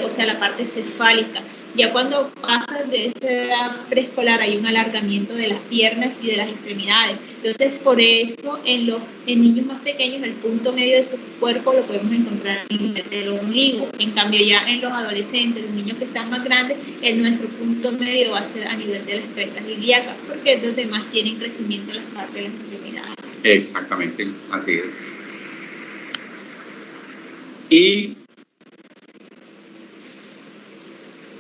o sea, la parte cefálica. Ya cuando pasas de esa edad preescolar hay un alargamiento de las piernas y de las extremidades. Entonces, por eso en niños más pequeños el punto medio de su cuerpo lo podemos encontrar en el ombligo. En cambio, ya en los adolescentes, los niños que están más grandes, nuestro punto medio va a ser a nivel de las crestas ilíacas, porque los demás tienen crecimiento en las partes de las extremidades. Exactamente, así es. Y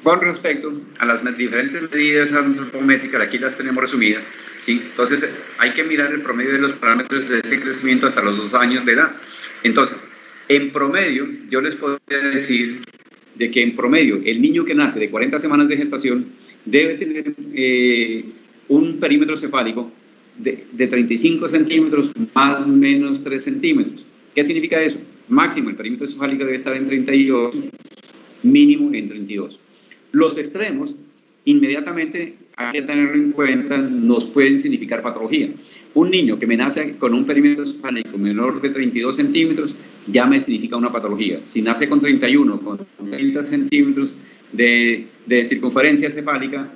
con respecto a las diferentes medidas antropométricas, aquí las tenemos resumidas, ¿sí? Entonces hay que mirar el promedio de los parámetros de ese crecimiento hasta los 2 años de edad. Entonces, en promedio, yo les podría decir de que en promedio el niño que nace de 40 semanas de gestación debe tener un perímetro cefálico de 35 centímetros más o menos 3 centímetros. ¿Qué significa eso? Máximo, el perímetro encefálico debe estar en 32, mínimo en 32. Los extremos, inmediatamente hay que tenerlo en cuenta, nos pueden significar patología. Un niño que me nace con un perímetro encefálico menor de 32 centímetros, ya me significa una patología. Si nace con 31, con 30 centímetros de circunferencia cefálica,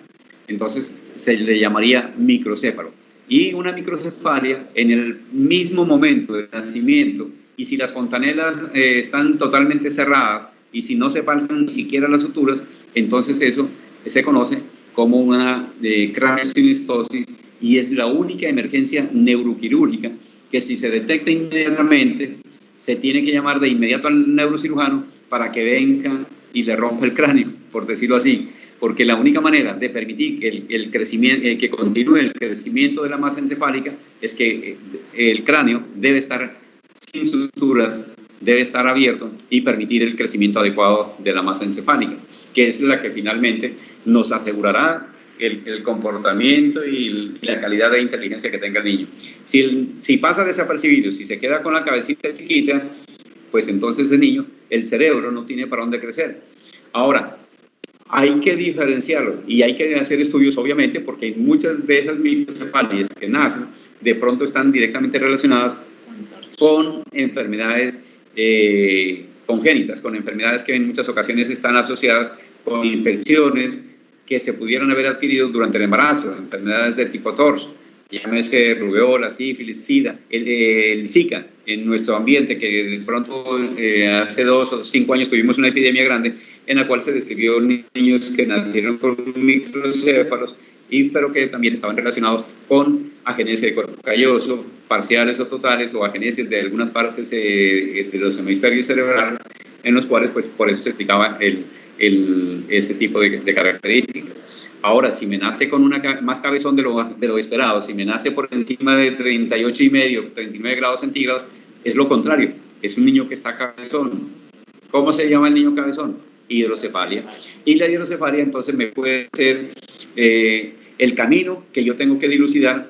entonces se le llamaría microcéfalo. Y una microcefalia en el mismo momento de nacimiento, y si las fontanelas están totalmente cerradas, y si no se palpan ni siquiera las suturas, entonces eso se conoce como una craneosinistosis, y es la única emergencia neuroquirúrgica que si se detecta inmediatamente, se tiene que llamar de inmediato al neurocirujano para que venga y le rompa el cráneo, por decirlo así, porque la única manera de permitir que el crecimiento, que continúe el crecimiento de la masa encefálica es que el cráneo debe estar sin suturas, debe estar abierto y permitir el crecimiento adecuado de la masa encefálica, que es la que finalmente nos asegurará el comportamiento y la calidad de inteligencia que tenga el niño. Si pasa desapercibido, si se queda con la cabecita chiquita, pues entonces el niño, el cerebro no tiene para dónde crecer. Ahora, hay que diferenciarlo y hay que hacer estudios, obviamente, porque muchas de esas microcefalias que nacen de pronto están directamente relacionadas con enfermedades congénitas, con enfermedades que en muchas ocasiones están asociadas con infecciones que se pudieran haber adquirido durante el embarazo, enfermedades de tipo TORS, llámese rubeola, sífilis, sida, el Zika en nuestro ambiente, que de pronto hace 2 o 5 años tuvimos una epidemia grande en la cual se describió niños que nacieron con microcéfalos, pero que también estaban relacionados con agenesia de cuerpo calloso, parciales o totales, o agenesia de algunas partes de los hemisferios cerebrales, en los cuales, pues, por eso se explicaba ese tipo de características. Ahora, si me nace con más cabezón de lo esperado, si me nace por encima de 38,5, 39 grados centígrados, es lo contrario, es un niño que está cabezón. ¿Cómo se llama el niño cabezón? Hidrocefalia. Y la hidrocefalia entonces me puede ser el camino que yo tengo que dilucidar,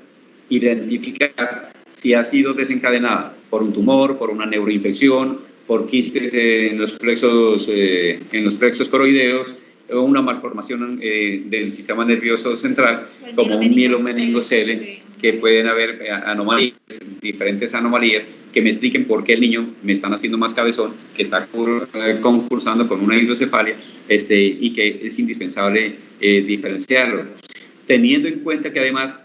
identificar si ha sido desencadenada por un tumor, por una neuroinfección, por quistes en los plexos coroideos, o una malformación del sistema nervioso central, como un mielomeningocele, que pueden haber anomalías, diferentes anomalías, que me expliquen por qué el niño me está haciendo más cabezón, que está concursando con una hidrocefalia, y que es indispensable diferenciarlo, teniendo en cuenta que además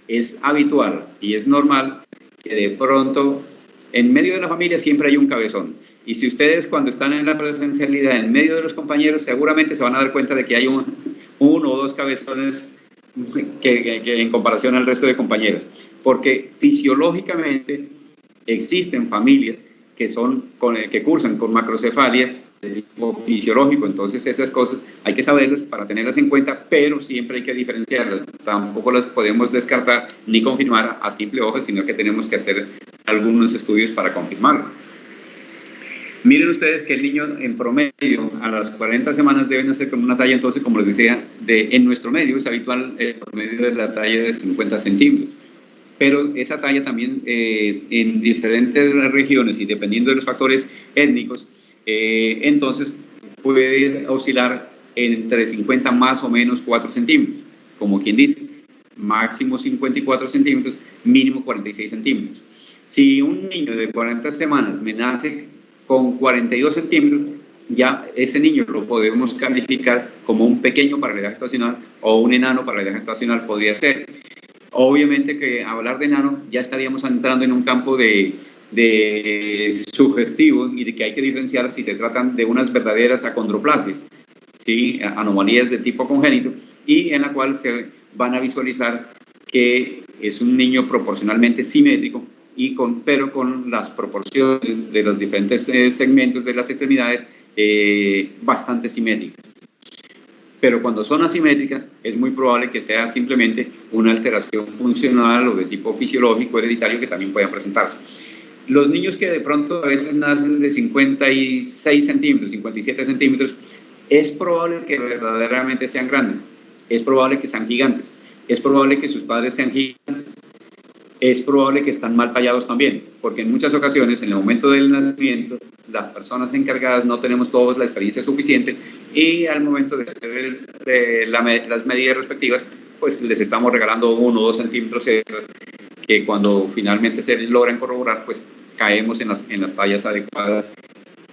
es habitual y es normal que de pronto en medio de la familia siempre hay un cabezón. Y si ustedes cuando están en la presencialidad en medio de los compañeros, seguramente se van a dar cuenta de que hay uno o dos cabezones que en comparación al resto de compañeros. Porque fisiológicamente existen familias que cursan con macrocefalias de tipo fisiológico, entonces esas cosas hay que saberlas para tenerlas en cuenta, pero siempre hay que diferenciarlas, tampoco las podemos descartar ni confirmar a simple ojo, sino que tenemos que hacer algunos estudios para confirmarlo. Miren ustedes que el niño en promedio a las 40 semanas debe nacer con una talla, entonces, como les decía, en nuestro medio es habitual el promedio de la talla de 50 centímetros. Pero esa talla también en diferentes regiones y dependiendo de los factores étnicos, entonces puede oscilar entre 50 más o menos 4 centímetros, como quien dice, máximo 54 centímetros, mínimo 46 centímetros. Si un niño de 40 semanas me nace con 42 centímetros, ya ese niño lo podemos calificar como un pequeño para la edad gestacional o un enano para la edad gestacional podría ser. Obviamente que hablar de enano ya estaríamos entrando en un campo de sugestivo y de que hay que diferenciar si se tratan de unas verdaderas acondroplasias, ¿sí? Anomalías de tipo congénito, y en la cual se van a visualizar que es un niño proporcionalmente simétrico, pero con las proporciones de los diferentes segmentos de las extremidades bastante simétricas. Pero cuando son asimétricas, es muy probable que sea simplemente una alteración funcional o de tipo fisiológico hereditario que también puedan presentarse. Los niños que de pronto a veces nacen de 56 centímetros, 57 centímetros, es probable que verdaderamente sean grandes, es probable que sean gigantes, es probable que sus padres sean gigantes, es probable que están mal tallados también, porque en muchas ocasiones, en el momento del nacimiento, las personas encargadas no tenemos todos la experiencia suficiente y al momento de hacer las medidas respectivas, pues les estamos regalando 1 o 2 centímetros extras, que cuando finalmente se logran corroborar, pues caemos en las tallas adecuadas.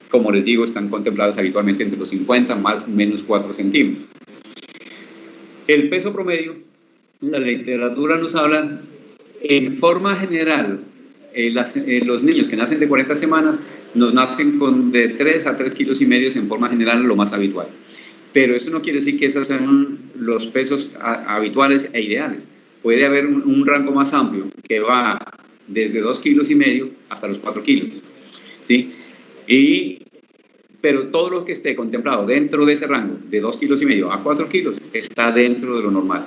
Como les digo, están contempladas habitualmente entre los 50 más o menos 4 centímetros. El peso promedio, la literatura nos habla, en forma general, los niños que nacen de 40 semanas nos nacen con de 3 a 3,5 kilos en forma general, lo más habitual. Pero eso no quiere decir que esos sean los pesos habituales e ideales. Puede haber un rango más amplio que va desde 2,5 kilos hasta los 4 kilos, ¿sí? Pero todo lo que esté contemplado dentro de ese rango de 2,5 kilos a 4 kilos está dentro de lo normal.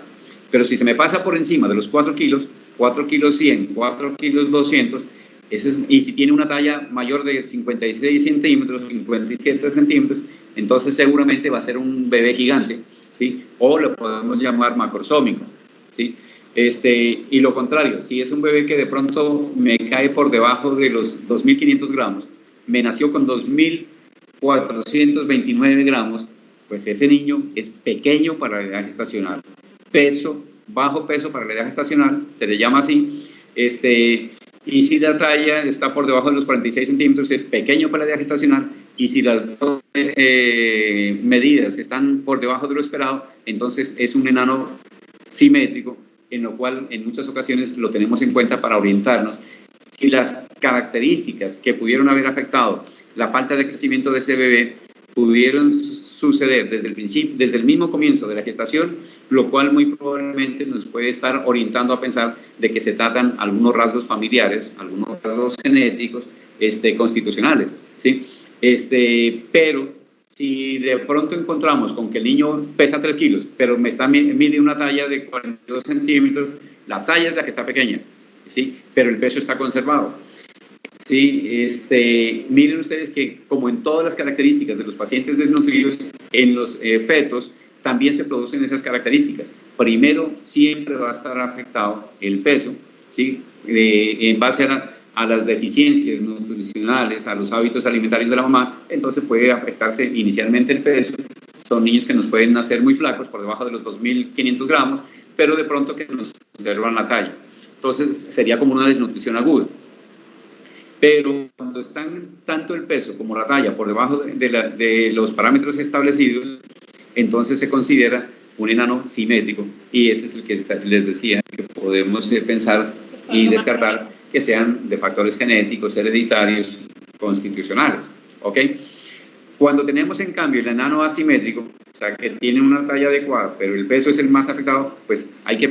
Pero si se me pasa por encima de los 4 kilos, 4 kilos 100, 4 kilos 200, y si tiene una talla mayor de 56 centímetros, 57 centímetros, entonces seguramente va a ser un bebé gigante, ¿sí? O lo podemos llamar macrosómico, ¿sí? Y lo contrario, si es un bebé que de pronto me cae por debajo de los 2.500 gramos, me nació con 2.429 gramos, pues ese niño es pequeño para la edad gestacional. Bajo peso para la edad gestacional, se le llama así, y si la talla está por debajo de los 46 centímetros, es pequeño para la edad gestacional, y si las dos medidas están por debajo de lo esperado, entonces es un enano simétrico, en lo cual en muchas ocasiones lo tenemos en cuenta para orientarnos. Si las características que pudieron haber afectado la falta de crecimiento de ese bebé pudieron suceder desde el principio, desde el mismo comienzo de la gestación, lo cual muy probablemente nos puede estar orientando a pensar de que se tratan algunos rasgos familiares, algunos rasgos genéticos, constitucionales, ¿sí? Pero si de pronto encontramos con que el niño pesa 3 kilos, pero mide una talla de 42 centímetros, la talla es la que está pequeña, ¿sí? Pero el peso está conservado. Sí, miren ustedes que como en todas las características de los pacientes desnutridos, en los fetos también se producen esas características. Primero, siempre va a estar afectado el peso, ¿sí? En base a las deficiencias nutricionales, a los hábitos alimentarios de la mamá, entonces puede afectarse inicialmente el peso. Son niños que nos pueden nacer muy flacos, por debajo de los 2.500 gramos, pero de pronto que nos conservan la talla. Entonces sería como una desnutrición aguda. Pero cuando están tanto el peso como la talla por debajo de los parámetros establecidos, entonces se considera un enano simétrico, y ese es el que les decía que podemos pensar y descartar que sean de factores genéticos, hereditarios, constitucionales, ¿ok? Cuando tenemos en cambio el enano asimétrico, o sea que tiene una talla adecuada, pero el peso es el más afectado, pues hay que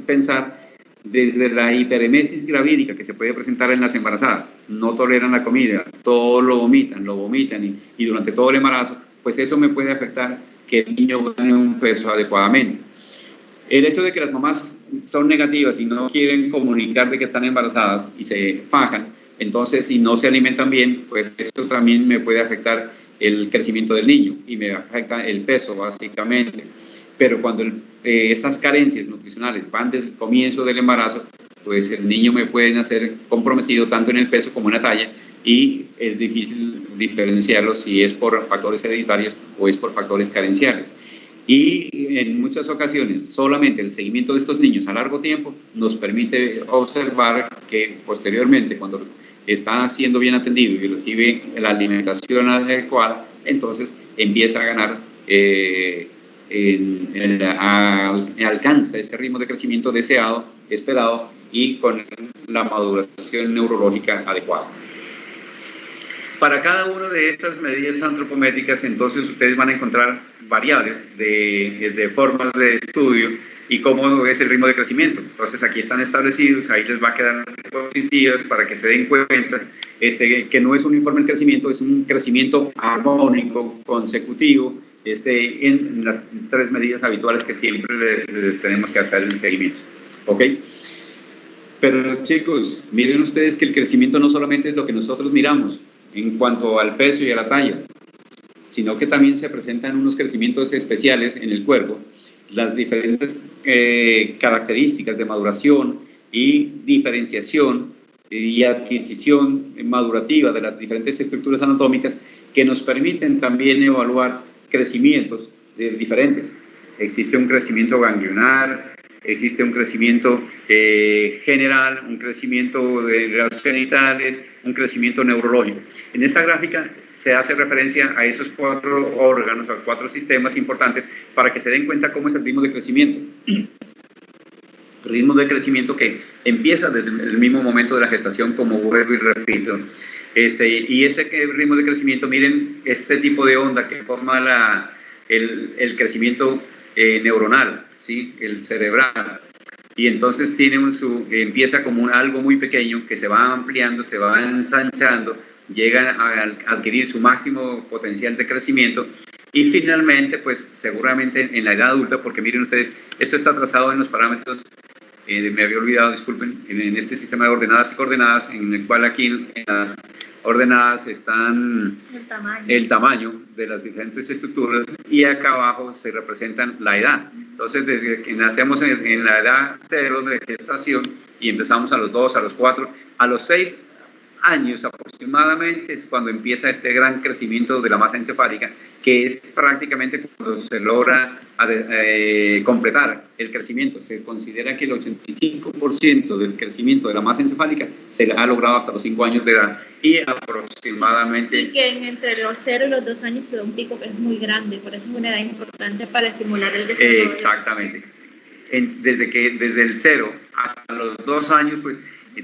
pensar desde la hiperemesis gravídica que se puede presentar en las embarazadas. No toleran la comida, todo lo vomitan y durante todo el embarazo, pues eso me puede afectar que el niño gane un peso adecuadamente. El hecho de que las mamás son negativas y no quieren comunicar de que están embarazadas y se fajan, entonces si no se alimentan bien, pues eso también me puede afectar el crecimiento del niño y me afecta el peso básicamente. Pero cuando estas carencias nutricionales van desde el comienzo del embarazo, pues el niño me puede nacer comprometido tanto en el peso como en la talla, y es difícil diferenciarlo si es por factores hereditarios o es por factores carenciales. Y en muchas ocasiones solamente el seguimiento de estos niños a largo tiempo nos permite observar que posteriormente, cuando está siendo bien atendido y recibe la alimentación adecuada, entonces empieza a ganar alcanza ese ritmo de crecimiento deseado, esperado, y con la maduración neurológica adecuada. Para cada una de estas medidas antropométricas, entonces ustedes van a encontrar variables de formas de estudio y cómo es el ritmo de crecimiento. Entonces aquí están establecidos, ahí les va a quedar diapositivas para que se den cuenta que no es un uniforme el crecimiento, es un crecimiento armónico, consecutivo, en las 3 medidas habituales que siempre tenemos que hacer en el seguimiento. ¿Ok? Pero chicos, miren ustedes que el crecimiento no solamente es lo que nosotros miramos en cuanto al peso y a la talla, sino que también se presentan unos crecimientos especiales en el cuerpo, las diferentes características de maduración, y diferenciación y adquisición madurativa de las diferentes estructuras anatómicas que nos permiten también evaluar crecimientos diferentes. Existe un crecimiento ganglionar, existe un crecimiento general, un crecimiento de los genitales, un crecimiento neurológico. En esta gráfica se hace referencia a esos 4 órganos, a 4 sistemas importantes para que se den cuenta cómo es el ritmo de crecimiento. Ritmo de crecimiento que empieza desde el mismo momento de la gestación, como vuelvo y repito. Y ese ritmo de crecimiento, miren este tipo de onda que forma el crecimiento neuronal, ¿sí? El cerebral. Y entonces empieza como algo muy pequeño que se va ampliando, se va ensanchando, llega a adquirir su máximo potencial de crecimiento y finalmente, pues seguramente en la edad adulta, porque miren ustedes, esto está trazado en los parámetros, me había olvidado, disculpen, en este sistema de ordenadas y coordenadas, en el cual aquí en las ordenadas están el tamaño de las diferentes estructuras y acá abajo se representan la edad. Entonces, desde que nacemos en la edad 0 de gestación y empezamos a los 2, a los 4, a los 6 años aproximadamente es cuando empieza este gran crecimiento de la masa encefálica, que es prácticamente cuando se logra completar el crecimiento. Se considera que el 85% del crecimiento de la masa encefálica se ha logrado hasta los 5 años de edad y aproximadamente... Y que entre los 0 y los 2 años se da un pico que es muy grande, por eso es una edad importante para estimular el desarrollo. Exactamente. Desde el 0 hasta los 2 años, pues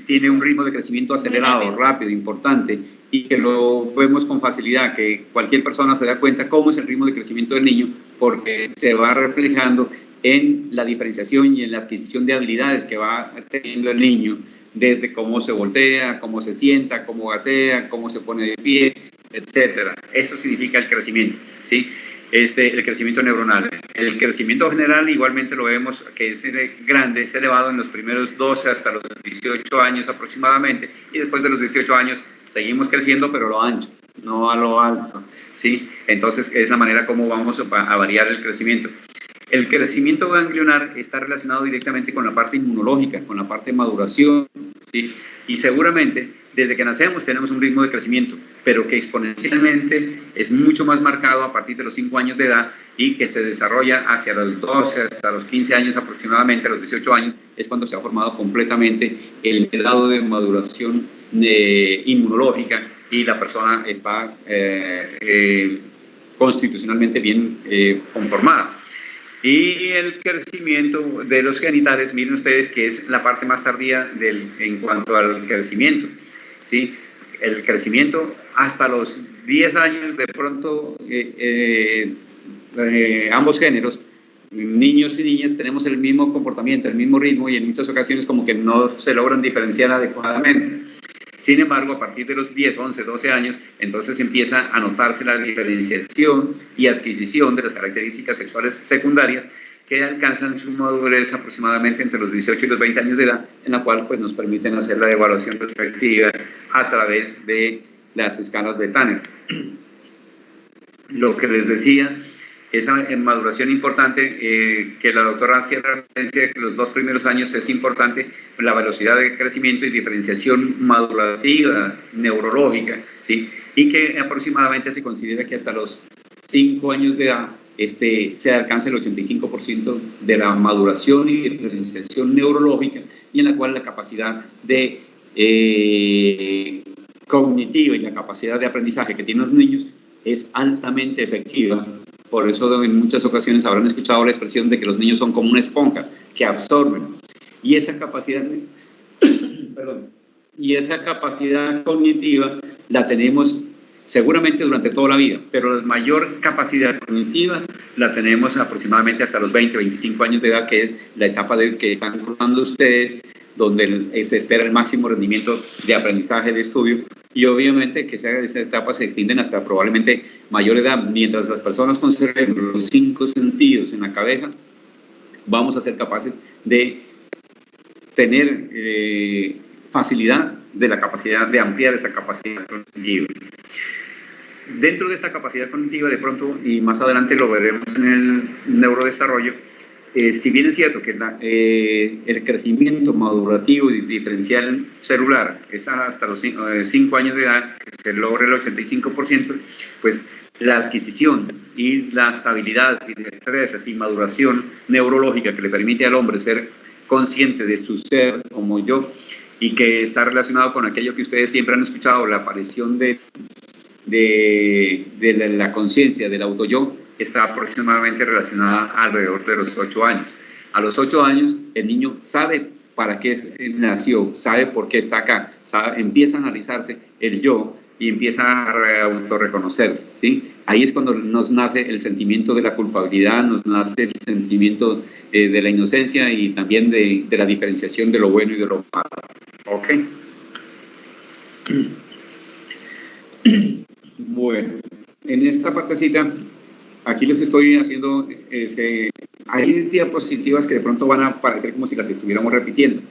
tiene un ritmo de crecimiento acelerado, rápido, importante, y que lo vemos con facilidad, que cualquier persona se da cuenta cómo es el ritmo de crecimiento del niño, porque se va reflejando en la diferenciación y en la adquisición de habilidades que va teniendo el niño, desde cómo se voltea, cómo se sienta, cómo gatea, cómo se pone de pie, etcétera. Eso significa el crecimiento, ¿sí? El crecimiento neuronal. El crecimiento general igualmente lo vemos que es grande, es elevado en los primeros 12 hasta los 18 años aproximadamente, y después de los 18 años seguimos creciendo, pero a lo ancho, no a lo alto, ¿sí? Entonces es la manera como vamos a variar el crecimiento. El crecimiento ganglionar está relacionado directamente con la parte inmunológica, con la parte de maduración, ¿sí? Y seguramente desde que nacemos tenemos un ritmo de crecimiento, pero que exponencialmente es mucho más marcado a partir de los 5 años de edad y que se desarrolla hacia los 12, hasta los 15 años aproximadamente, a los 18 años, es cuando se ha formado completamente el grado de maduración inmunológica y la persona está constitucionalmente bien conformada. Y el crecimiento de los genitales, miren ustedes que es la parte más tardía en cuanto al crecimiento, ¿sí? El crecimiento hasta los 10 años, de pronto ambos géneros, niños y niñas, tenemos el mismo comportamiento, el mismo ritmo y en muchas ocasiones como que no se logran diferenciar adecuadamente. Sin embargo, a partir de los 10, 11, 12 años, entonces empieza a notarse la diferenciación y adquisición de las características sexuales secundarias que alcanzan su madurez aproximadamente entre los 18 y los 20 años de edad, en la cual pues, nos permiten hacer la evaluación respectiva a través de las escalas de Tanner. Lo que les decía, esa maduración importante, que la doctora hacía referencia que los 2 primeros años es importante, la velocidad de crecimiento y diferenciación madurativa, neurológica, ¿sí? Y que aproximadamente se considera que hasta los 5 años de edad se alcanza el 85% de la maduración y diferenciación neurológica, y en la cual la capacidad de cognitiva y la capacidad de aprendizaje que tienen los niños es altamente efectiva. Por eso en muchas ocasiones habrán escuchado la expresión de que los niños son como una esponja que absorben. Y esa capacidad, cognitiva la tenemos seguramente durante toda la vida, pero la mayor capacidad cognitiva la tenemos aproximadamente hasta los 20, 25 años de edad, que es la etapa que están cruzando ustedes, donde se espera el máximo rendimiento de aprendizaje, de estudio, y obviamente que esa etapa se extienden hasta probablemente mayor edad. Mientras las personas conserven los 5 sentidos en la cabeza, vamos a ser capaces de tener facilidad de la capacidad de ampliar esa capacidad cognitiva. Dentro de esta capacidad cognitiva, de pronto, y más adelante lo veremos en el neurodesarrollo, si bien es cierto que el crecimiento madurativo y diferencial celular es hasta los 5 años de edad, que se logra el 85%, pues la adquisición y las habilidades y destrezas y maduración neurológica que le permite al hombre ser consciente de su ser como yo, y que está relacionado con aquello que ustedes siempre han escuchado, la aparición de la conciencia, del auto-yo, está aproximadamente relacionada alrededor de los 8 años. A los 8 años, el niño sabe para qué nació, sabe por qué está acá, empieza a analizarse el yo y empieza a autorreconocerse, ¿sí? Ahí es cuando nos nace el sentimiento de la culpabilidad, nos nace el sentimiento de la inocencia y también de la diferenciación de lo bueno y de lo malo. ¿Ok? Bueno, en esta partecita, aquí les estoy haciendo, hay diapositivas que de pronto van a parecer como si las estuviéramos repitiendo.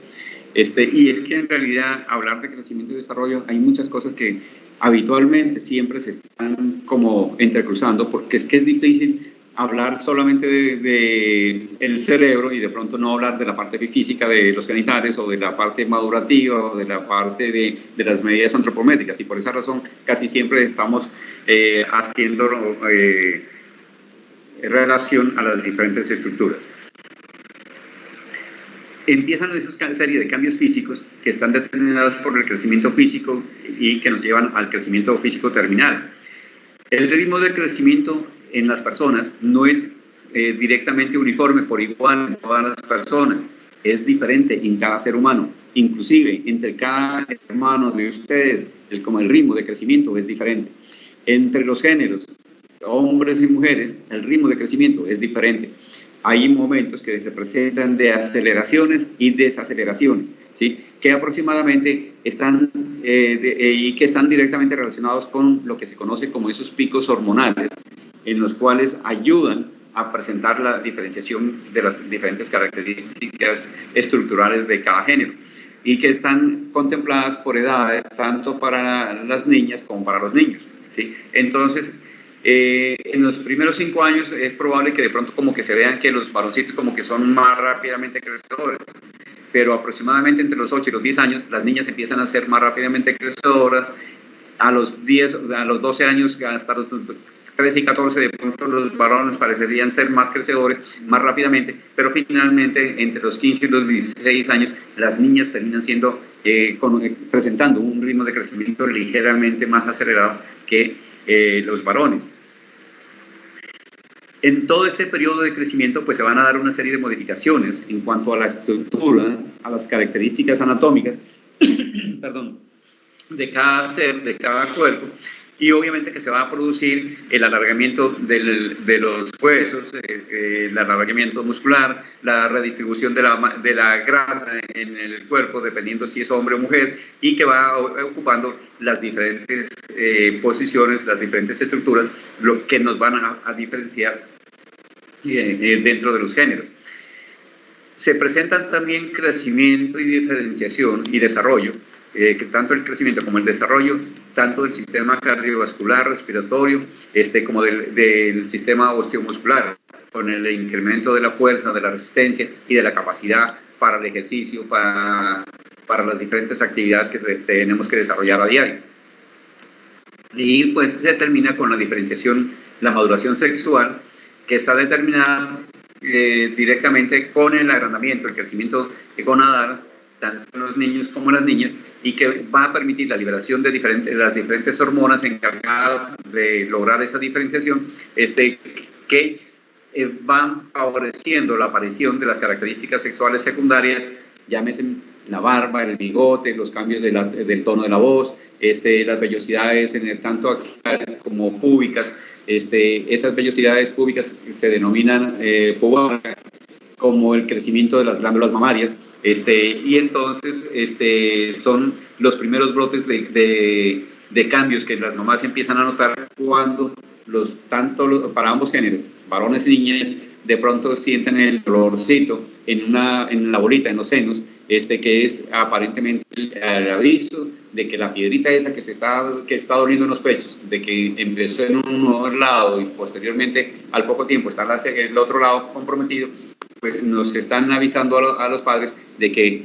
Y es que en realidad hablar de crecimiento y desarrollo, hay muchas cosas que habitualmente siempre se están como entrecruzando, porque es que es difícil hablar solamente de el cerebro y de pronto no hablar de la parte física de los genitales o de la parte madurativa o de la parte de las medidas antropométricas, y por esa razón casi siempre estamos haciendo relación a las diferentes estructuras. Empiezan esa serie de cambios físicos que están determinados por el crecimiento físico y que nos llevan al crecimiento físico terminal. El ritmo de crecimiento en las personas no es directamente uniforme por igual en todas las personas, es diferente en cada ser humano, inclusive entre cada hermano de ustedes, como el ritmo de crecimiento es diferente. Entre los géneros, hombres y mujeres, el ritmo de crecimiento es diferente. Hay momentos que se presentan de aceleraciones y desaceleraciones, ¿sí? Que aproximadamente están y que están directamente relacionados con lo que se conoce como esos picos hormonales, en los cuales ayudan a presentar la diferenciación de las diferentes características estructurales de cada género, y que están contempladas por edades tanto para las niñas como para los niños, ¿sí? Entonces, en los primeros 5 años es probable que de pronto como que se vean que los varoncitos como que son más rápidamente crecedores, pero aproximadamente entre los 8 y los 10 años las niñas empiezan a ser más rápidamente crecedoras. A los 12 años hasta los 13 y 14 de pronto los varones parecerían ser más crecedores más rápidamente, pero finalmente entre los 15 y los 16 años las niñas terminan siendo presentando un ritmo de crecimiento ligeramente más acelerado que los varones. En todo este periodo de crecimiento pues se van a dar una serie de modificaciones en cuanto a la estructura, a las características anatómicas perdón, de cada ser, de cada cuerpo, y obviamente que se va a producir el alargamiento de los huesos, el alargamiento muscular, la redistribución de la grasa en el cuerpo, dependiendo si es hombre o mujer, y que va ocupando las diferentes posiciones, las diferentes estructuras, lo que nos van a diferenciar dentro de los géneros. Se presentan también crecimiento y diferenciación y desarrollo, que tanto el crecimiento como el desarrollo, tanto del sistema cardiovascular, respiratorio, como del sistema osteomuscular, con el incremento de la fuerza, de la resistencia y de la capacidad para el ejercicio, para las diferentes actividades que tenemos que desarrollar a diario. Y pues se termina con la diferenciación, la maduración sexual, que está determinada directamente con el agrandamiento, el crecimiento gonadal, tanto en los niños como en las niñas, y que va a permitir la liberación de las diferentes hormonas encargadas de lograr esa diferenciación, que van favoreciendo la aparición de las características sexuales secundarias, llámese la barba, el bigote, los cambios del tono de la voz, las vellosidades tanto axiales como púbicas. Esas vellosidades púbicas se denominan pubarca, como el crecimiento de las glándulas mamarias, y entonces son los primeros brotes de cambios que las mamás empiezan a notar cuando para ambos géneros, varones y niñas, de pronto sienten el dolorcito en la bolita, en los senos, que es aparentemente el aviso de que la piedrita esa que está doliendo en los pechos, de que empezó en un lado y posteriormente al poco tiempo está hacia el otro lado comprometido, pues nos están avisando a los padres de que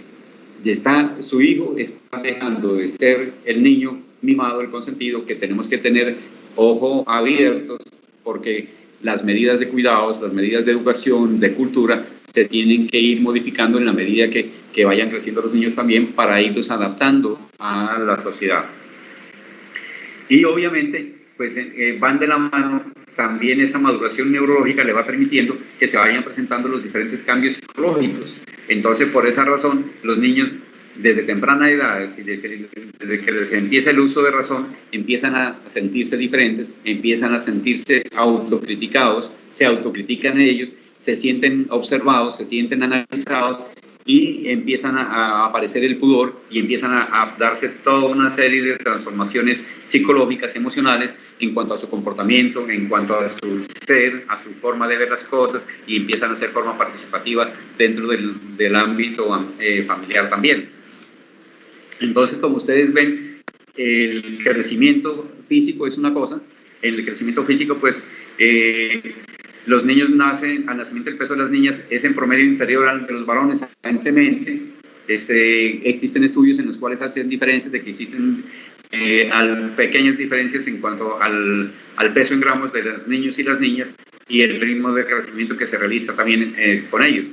su hijo está dejando de ser el niño mimado, el consentido, que tenemos que tener ojo abiertos porque las medidas de cuidados, las medidas de educación, de cultura, se tienen que ir modificando en la medida que vayan creciendo los niños también para irlos adaptando a la sociedad. Y obviamente, pues van de la mano también esa maduración neurológica le va permitiendo que se vayan presentando los diferentes cambios psicológicos. Entonces, por esa razón, los niños desde temprana edad, desde que les empieza el uso de razón, empiezan a sentirse diferentes, empiezan a sentirse autocriticados, se autocritican ellos, se sienten observados, se sienten analizados y empiezan a aparecer el pudor y empiezan a darse toda una serie de transformaciones psicológicas, emocionales, en cuanto a su comportamiento, en cuanto a su ser, a su forma de ver las cosas, y empiezan a ser forma participativa dentro del ámbito familiar también. Entonces, como ustedes ven, el crecimiento físico es una cosa. En el crecimiento físico, pues, los niños nacen, al nacimiento el peso de las niñas es en promedio inferior al de los varones, aparentemente. Existen estudios en los cuales hacen diferencias de que existen pequeñas diferencias en cuanto al peso en gramos de los niños y las niñas y el ritmo de crecimiento que se realiza también con ellos.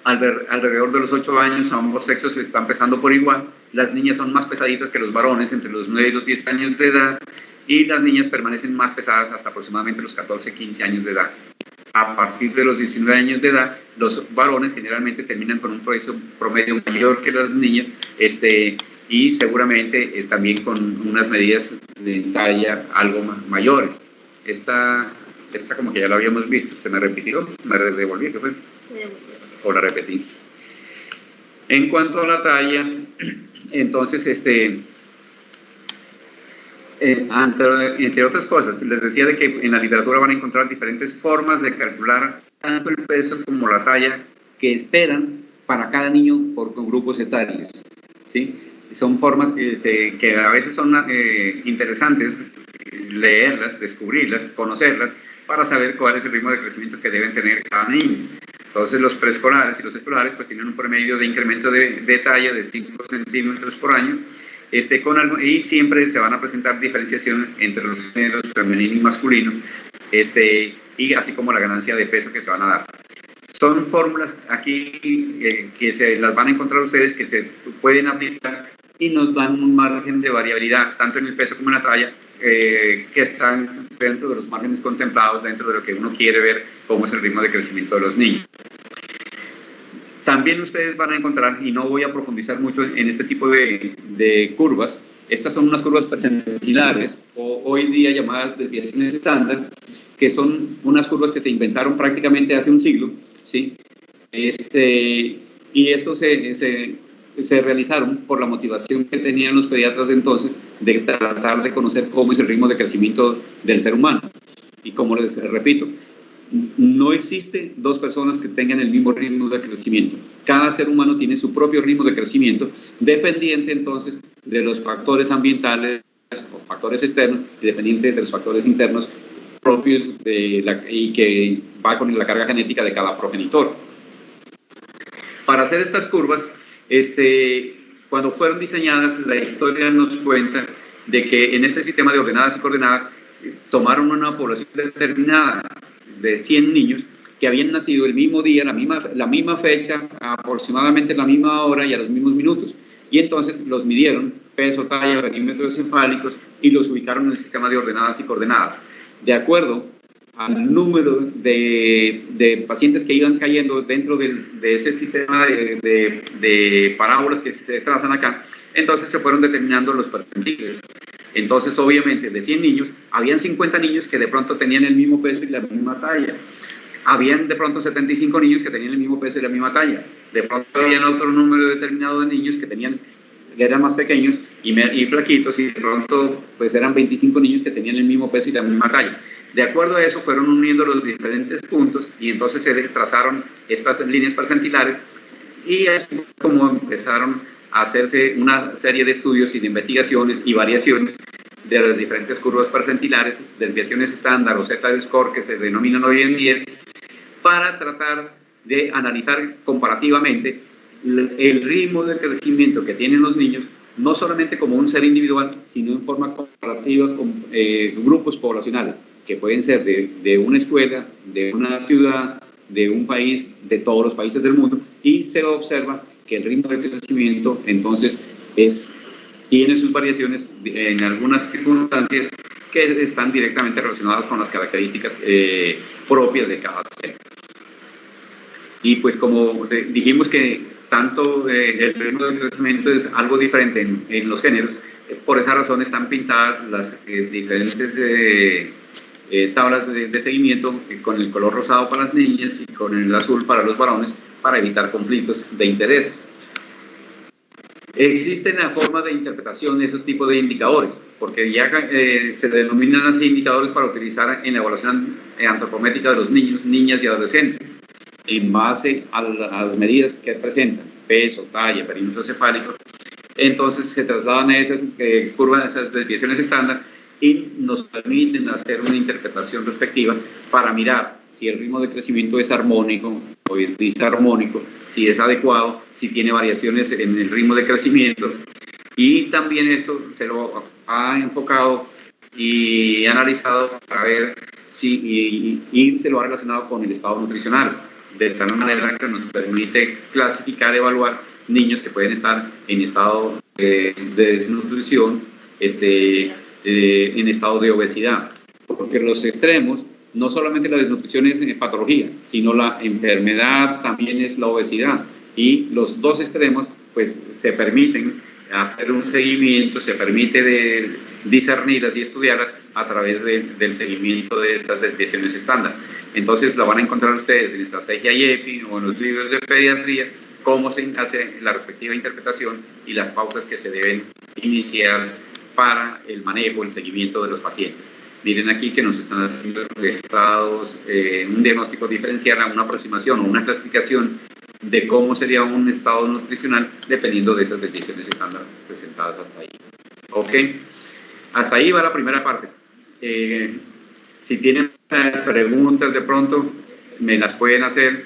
Alrededor de los 8 años, ambos sexos están pesando por igual. Las niñas son más pesaditas que los varones entre los 9 y los 10 años de edad, y las niñas permanecen más pesadas hasta aproximadamente los 14, 15 años de edad. A partir de los 19 años de edad, los varones generalmente terminan con un peso promedio mayor que las niñas, y seguramente también con unas medidas de talla algo mayores. Esta como que ya la habíamos visto, se me repitió, me devolví, ¿qué fue? Se devolvió. O la repetí. En cuanto a la talla, entonces, entre otras cosas, les decía de que en la literatura van a encontrar diferentes formas de calcular tanto el peso como la talla que esperan para cada niño por grupos etarios, ¿sí? Son formas que a veces son interesantes leerlas, descubrirlas, conocerlas, para saber cuál es el ritmo de crecimiento que deben tener cada niño. Entonces, los preescolares y los escolares pues tienen un promedio de incremento de talla de 5 centímetros por año, y siempre se van a presentar diferenciación entre los géneros femenino y masculino, y así como la ganancia de peso que se van a dar. Son fórmulas aquí que se las van a encontrar ustedes, que se pueden aplicar y nos dan un margen de variabilidad, tanto en el peso como en la talla, que están dentro de los márgenes contemplados, dentro de lo que uno quiere ver cómo es el ritmo de crecimiento de los niños. También ustedes van a encontrar, y no voy a profundizar mucho en este tipo de curvas, estas son unas curvas percentilares, o hoy día llamadas desviaciones estándar, que son unas curvas que se inventaron prácticamente hace un siglo, ¿sí? Y esto se realizaron por la motivación que tenían los pediatras de entonces de tratar de conocer cómo es el ritmo de crecimiento del ser humano. Y como les repito, no existe dos personas que tengan el mismo ritmo de crecimiento. Cada ser humano tiene su propio ritmo de crecimiento, dependiente entonces de los factores ambientales o factores externos, y dependiente de los factores internos propios y que va con la carga genética de cada progenitor. Para hacer estas curvas, cuando fueron diseñadas, la historia nos cuenta de que en este sistema de ordenadas y coordenadas tomaron una población determinada de 100 niños que habían nacido el mismo día, la misma fecha, aproximadamente la misma hora y a los mismos minutos. Y entonces los midieron, peso, talla, perímetros encefálicos, y los ubicaron en el sistema de ordenadas y coordenadas. De acuerdo al número de pacientes que iban cayendo dentro de ese sistema de parábolas que se trazan acá, entonces se fueron determinando los percentiles. Entonces, obviamente, de 100 niños, habían 50 niños que de pronto tenían el mismo peso y la misma talla. Habían de pronto 75 niños que tenían el mismo peso y la misma talla. De pronto habían otro número determinado de niños que eran más pequeños y flaquitos, y de pronto pues eran 25 niños que tenían el mismo peso y la misma talla. De acuerdo a eso, fueron uniendo los diferentes puntos y entonces se trazaron estas líneas percentilares, y así como empezaron a hacerse una serie de estudios y de investigaciones y variaciones de las diferentes curvas percentilares, desviaciones estándar o Z-score que se denominan hoy en día, para tratar de analizar comparativamente el ritmo de crecimiento que tienen los niños, no solamente como un ser individual, sino en forma comparativa con grupos poblacionales, que pueden ser de una escuela, de una ciudad, de un país, de todos los países del mundo, y se observa que el ritmo de crecimiento entonces tiene sus variaciones en algunas circunstancias que están directamente relacionadas con las características propias de cada ser. Y pues como dijimos que tanto el ritmo de crecimiento es algo diferente en los géneros, por esa razón están pintadas las diferentes tablas de seguimiento con el color rosado para las niñas y con el azul para los varones, para evitar conflictos de intereses. Existen la forma de interpretación de esos tipos de indicadores, porque ya se denominan así indicadores para utilizar en la evaluación antropométrica de los niños, niñas y adolescentes, en base a las medidas que presentan, peso, talla, perímetro cefálico. Entonces se trasladan a esas curvas, esas desviaciones estándar, y nos permiten hacer una interpretación respectiva para mirar si el ritmo de crecimiento es armónico o es disarmónico, si es adecuado, si tiene variaciones en el ritmo de crecimiento. Y también esto se lo ha enfocado y analizado para ver si y se lo ha relacionado con el estado nutricional, de tal manera que nos permite clasificar, evaluar niños que pueden estar en estado de desnutrición, en estado de obesidad, porque los extremos, no solamente la desnutrición es patología, sino la enfermedad también es la obesidad, y los dos extremos pues se permiten hacer un seguimiento, se permite discernirlas y estudiarlas a través del seguimiento de estas desviaciones estándar. Entonces la van a encontrar ustedes en Estrategia IEPI o en los libros de pediatría, cómo se hace la respectiva interpretación y las pautas que se deben iniciar para el manejo, el seguimiento de los pacientes. Miren aquí que nos están haciendo estados, un diagnóstico diferencial, una aproximación o una clasificación de cómo sería un estado nutricional dependiendo de esas desviaciones estándar presentadas hasta ahí. ¿Ok? Hasta ahí va la primera parte. Si tienen preguntas de pronto, me las pueden hacer.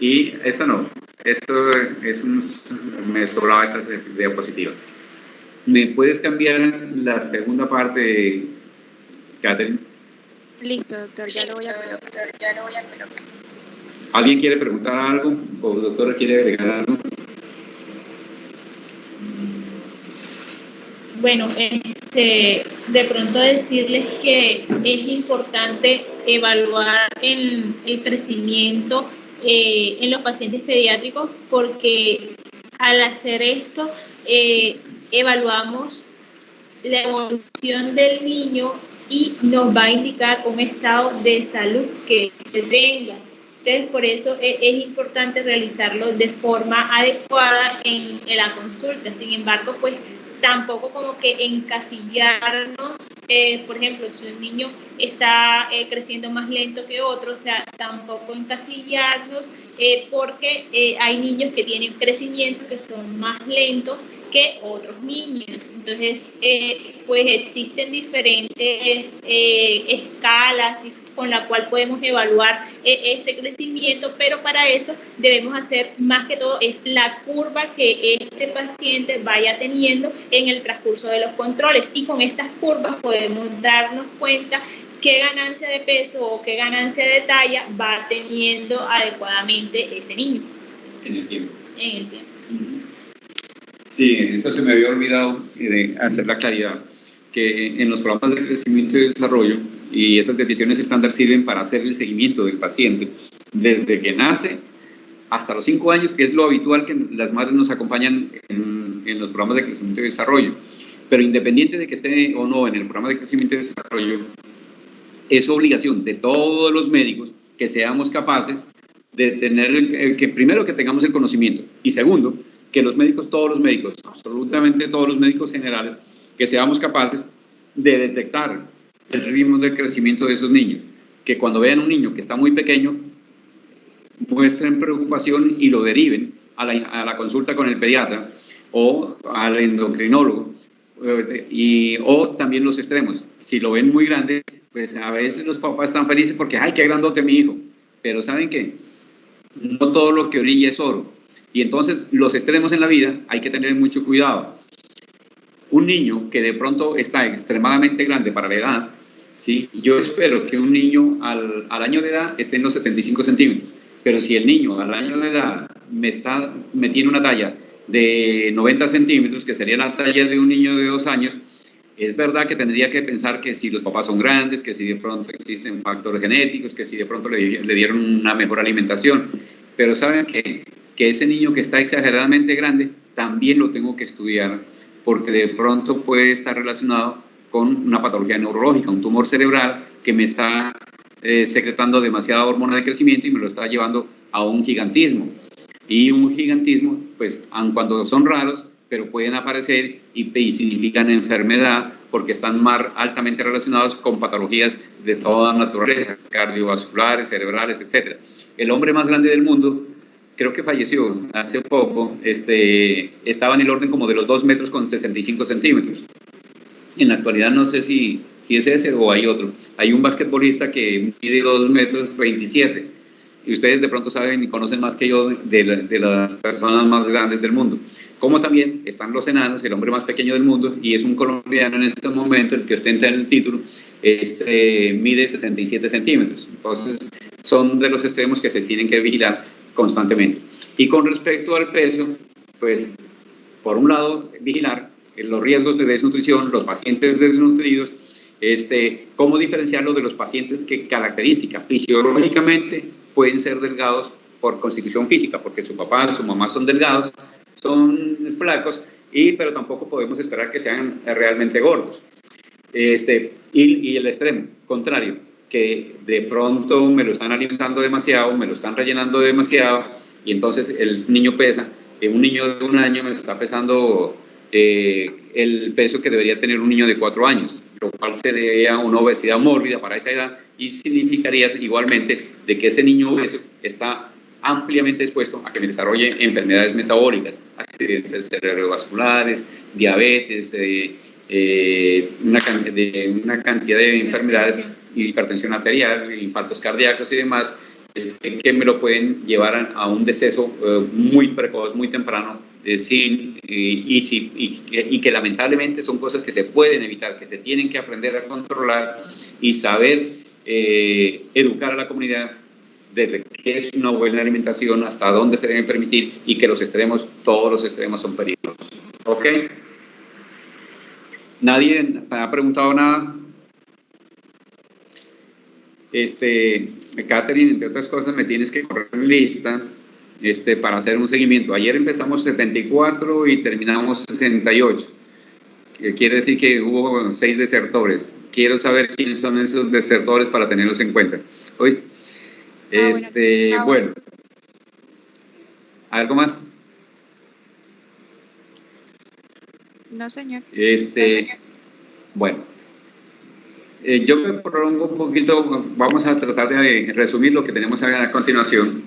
Y esta no, esto es me sobraba esta diapositiva. ¿Me puedes cambiar la segunda parte, Catherine? Listo, doctor, ya lo voy a colocar. ¿Alguien quiere preguntar algo? ¿O el doctor quiere agregar algo? Bueno, de pronto decirles que es importante evaluar el crecimiento en los pacientes pediátricos, porque al hacer esto evaluamos la evolución del niño y nos va a indicar un estado de salud que tenga. Entonces, por eso es importante realizarlo de forma adecuada en la consulta. Sin embargo, pues tampoco como que encasillarnos, por ejemplo, si un niño está creciendo más lento que otro, o sea, tampoco encasillarnos porque hay niños que tienen crecimiento que son más lentos que otros niños. Entonces, pues existen diferentes escalas con la cual podemos evaluar este crecimiento, pero para eso debemos hacer más que todo es la curva que este paciente vaya teniendo en el transcurso de los controles, y con estas curvas podemos darnos cuenta qué ganancia de peso o qué ganancia de talla va teniendo adecuadamente ese niño. En el tiempo. En el tiempo, sí. Sí, eso se me había olvidado de hacer la claridad, que en los programas de crecimiento y desarrollo y esas desviaciones estándar sirven para hacer el seguimiento del paciente desde que nace hasta los 5 años, que es lo habitual que las madres nos acompañan en los programas de crecimiento y desarrollo. Pero independiente de que esté o no en el programa de crecimiento y desarrollo, es obligación de todos los médicos que seamos capaces de tener, que primero que tengamos el conocimiento, y segundo, que los médicos, todos los médicos, absolutamente todos los médicos generales, que seamos capaces de detectar el ritmo de crecimiento de esos niños, que cuando vean un niño que está muy pequeño, muestren preocupación y lo deriven a la consulta con el pediatra o al endocrinólogo, o también los extremos. Si lo ven muy grande, pues a veces los papás están felices porque ¡ay, qué grandote mi hijo! Pero ¿saben qué? No todo lo que brilla es oro. Y entonces los extremos en la vida hay que tener mucho cuidado. Un niño que de pronto está extremadamente grande para la edad, ¿sí? Yo espero que un niño al año de edad esté en los 75 centímetros. Pero si el niño al año de edad me tiene una talla de 90 centímetros, que sería la talla de un niño de 2 años, es verdad que tendría que pensar que si los papás son grandes, que si de pronto existen factores genéticos, que si de pronto le dieron una mejor alimentación, pero saben que ese niño que está exageradamente grande también lo tengo que estudiar, porque de pronto puede estar relacionado con una patología neurológica, un tumor cerebral que me está secretando demasiada hormona de crecimiento y me lo está llevando a un gigantismo. Y un gigantismo, pues, aun cuando son raros, pero pueden aparecer y significan enfermedad porque están más altamente relacionados con patologías de toda naturaleza, cardiovasculares, cerebrales, etc. El hombre más grande del mundo, creo que falleció hace poco, estaba en el orden como de los 2 metros con 65 centímetros. En la actualidad no sé si es ese o hay otro. Hay un basquetbolista que mide 2 metros 27. Y ustedes de pronto saben y conocen más que yo de las personas más grandes del mundo. Como también están los enanos, el hombre más pequeño del mundo, y es un colombiano en este momento, el que ostenta el título, mide 67 centímetros. Entonces, son de los extremos que se tienen que vigilar constantemente. Y con respecto al peso, pues, por un lado, vigilar los riesgos de desnutrición, los pacientes desnutridos, cómo diferenciarlo de los pacientes que característica fisiológicamente pueden ser delgados por constitución física, porque su papá, su mamá son delgados, son flacos, pero tampoco podemos esperar que sean realmente gordos. Y el extremo contrario, que de pronto me lo están alimentando demasiado, me lo están rellenando demasiado, y entonces el niño pesa, un niño de 1 año me está pesando el peso que debería tener un niño de 4 años, lo cual sería una obesidad mórbida para esa edad y significaría igualmente de que ese niño obeso está ampliamente expuesto a que me desarrolle enfermedades metabólicas, accidentes cerebrovasculares, diabetes, una cantidad de enfermedades, hipertensión arterial, infartos cardíacos y demás, que me lo pueden llevar a un deceso muy precoz, muy temprano, y que lamentablemente son cosas que se pueden evitar, que se tienen que aprender a controlar y saber educar a la comunidad desde qué es una buena alimentación, hasta dónde se deben permitir, y que los extremos, todos los extremos son peligrosos. ¿Ok? ¿Nadie me ha preguntado nada? Catherine, entre otras cosas, me tienes que correr lista para hacer un seguimiento. Ayer empezamos 74 y terminamos 68. Quiere decir que hubo 6 desertores. Quiero saber quiénes son esos desertores para tenerlos en cuenta. ¿Oíste? Bueno. ¿Algo más? No, señor. Bueno. Yo me prolongo un poquito, vamos a tratar de resumir lo que tenemos a continuación.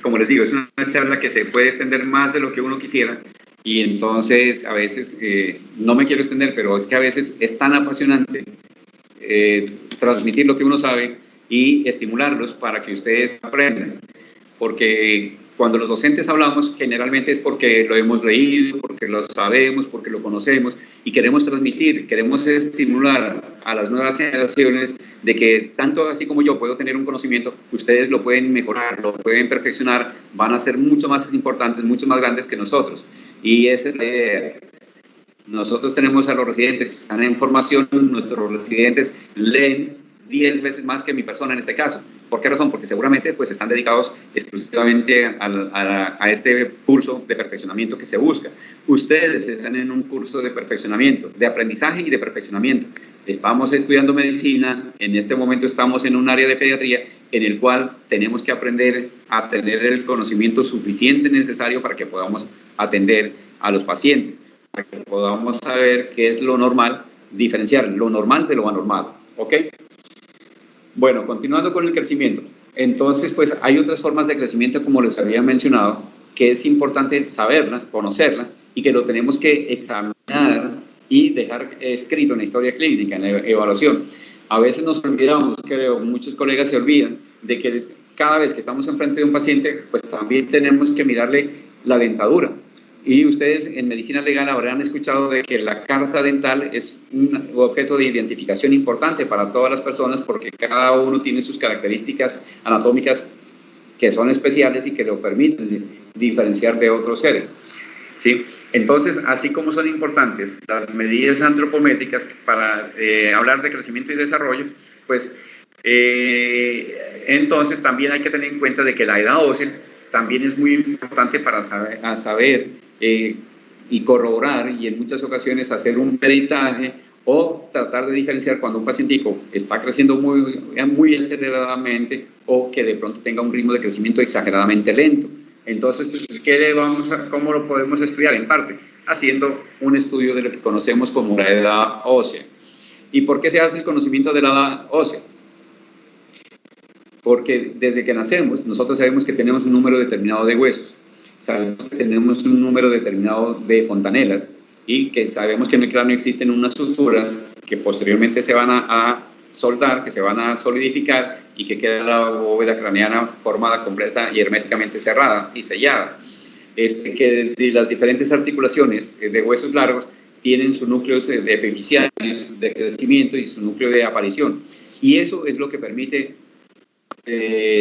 Como les digo, es una charla que se puede extender más de lo que uno quisiera, y entonces a veces, no me quiero extender, pero es que a veces es tan apasionante transmitir lo que uno sabe y estimularlos para que ustedes aprendan, porque cuando los docentes hablamos generalmente es porque lo hemos leído, porque lo sabemos, porque lo conocemos, y queremos transmitir, queremos estimular a las nuevas generaciones de que tanto así como yo puedo tener un conocimiento, ustedes lo pueden mejorar, lo pueden perfeccionar, van a ser mucho más importantes, mucho más grandes que nosotros. Y esa es la idea. Nosotros tenemos a los residentes que están en formación, nuestros residentes leen 10 veces más que mi persona en este caso. ¿Por qué razón? Porque seguramente pues están dedicados exclusivamente a este curso de perfeccionamiento que se busca. Ustedes están en un curso de perfeccionamiento, de aprendizaje y de perfeccionamiento. Estamos estudiando medicina, en este momento estamos en un área de pediatría en el cual tenemos que aprender a tener el conocimiento suficiente necesario para que podamos atender a los pacientes, para que podamos saber qué es lo normal, diferenciar lo normal de lo anormal. ¿Ok? Bueno, continuando con el crecimiento. Entonces, pues hay otras formas de crecimiento, como les había mencionado, que es importante saberla, conocerla, y que lo tenemos que examinar y dejar escrito en la historia clínica, en la evaluación. A veces nos olvidamos, creo, muchos colegas se olvidan de que cada vez que estamos enfrente de un paciente, pues también tenemos que mirarle la dentadura. Y ustedes en medicina legal habrán escuchado de que la carta dental es un objeto de identificación importante para todas las personas porque cada uno tiene sus características anatómicas que son especiales y que lo permiten diferenciar de otros seres, ¿sí? Entonces, así como son importantes las medidas antropométricas para hablar de crecimiento y desarrollo, pues entonces también hay que tener en cuenta de que la edad ósea también es muy importante para saber y corroborar y en muchas ocasiones hacer un peritaje o tratar de diferenciar cuando un pacientico está creciendo muy aceleradamente o que de pronto tenga un ritmo de crecimiento exageradamente lento. Entonces, ¿cómo lo podemos estudiar? En parte, haciendo un estudio de lo que conocemos como la edad ósea. ¿Y por qué se hace el conocimiento de la edad ósea? Porque desde que nacemos, nosotros sabemos que tenemos un número determinado de huesos, sabemos que tenemos un número determinado de fontanelas y que sabemos que en el cráneo existen unas suturas que posteriormente se van a soldar, que se van a solidificar y que queda la bóveda craneana formada completa y herméticamente cerrada y sellada. Que las diferentes articulaciones de huesos largos tienen sus núcleos de epificiales, de crecimiento y su núcleo de aparición. Y eso es lo que permite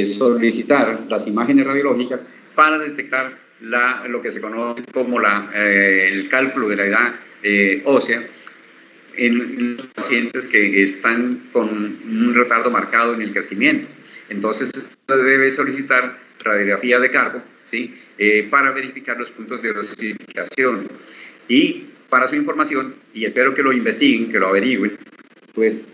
solicitar las imágenes radiológicas para detectar lo que se conoce como el cálculo de la edad ósea en los pacientes que están con un retardo marcado en el crecimiento. Entonces, se debe solicitar radiografía de carpo, ¿sí? Para verificar los puntos de osificación. Y para su información, y espero que lo investiguen, que lo averigüen, pues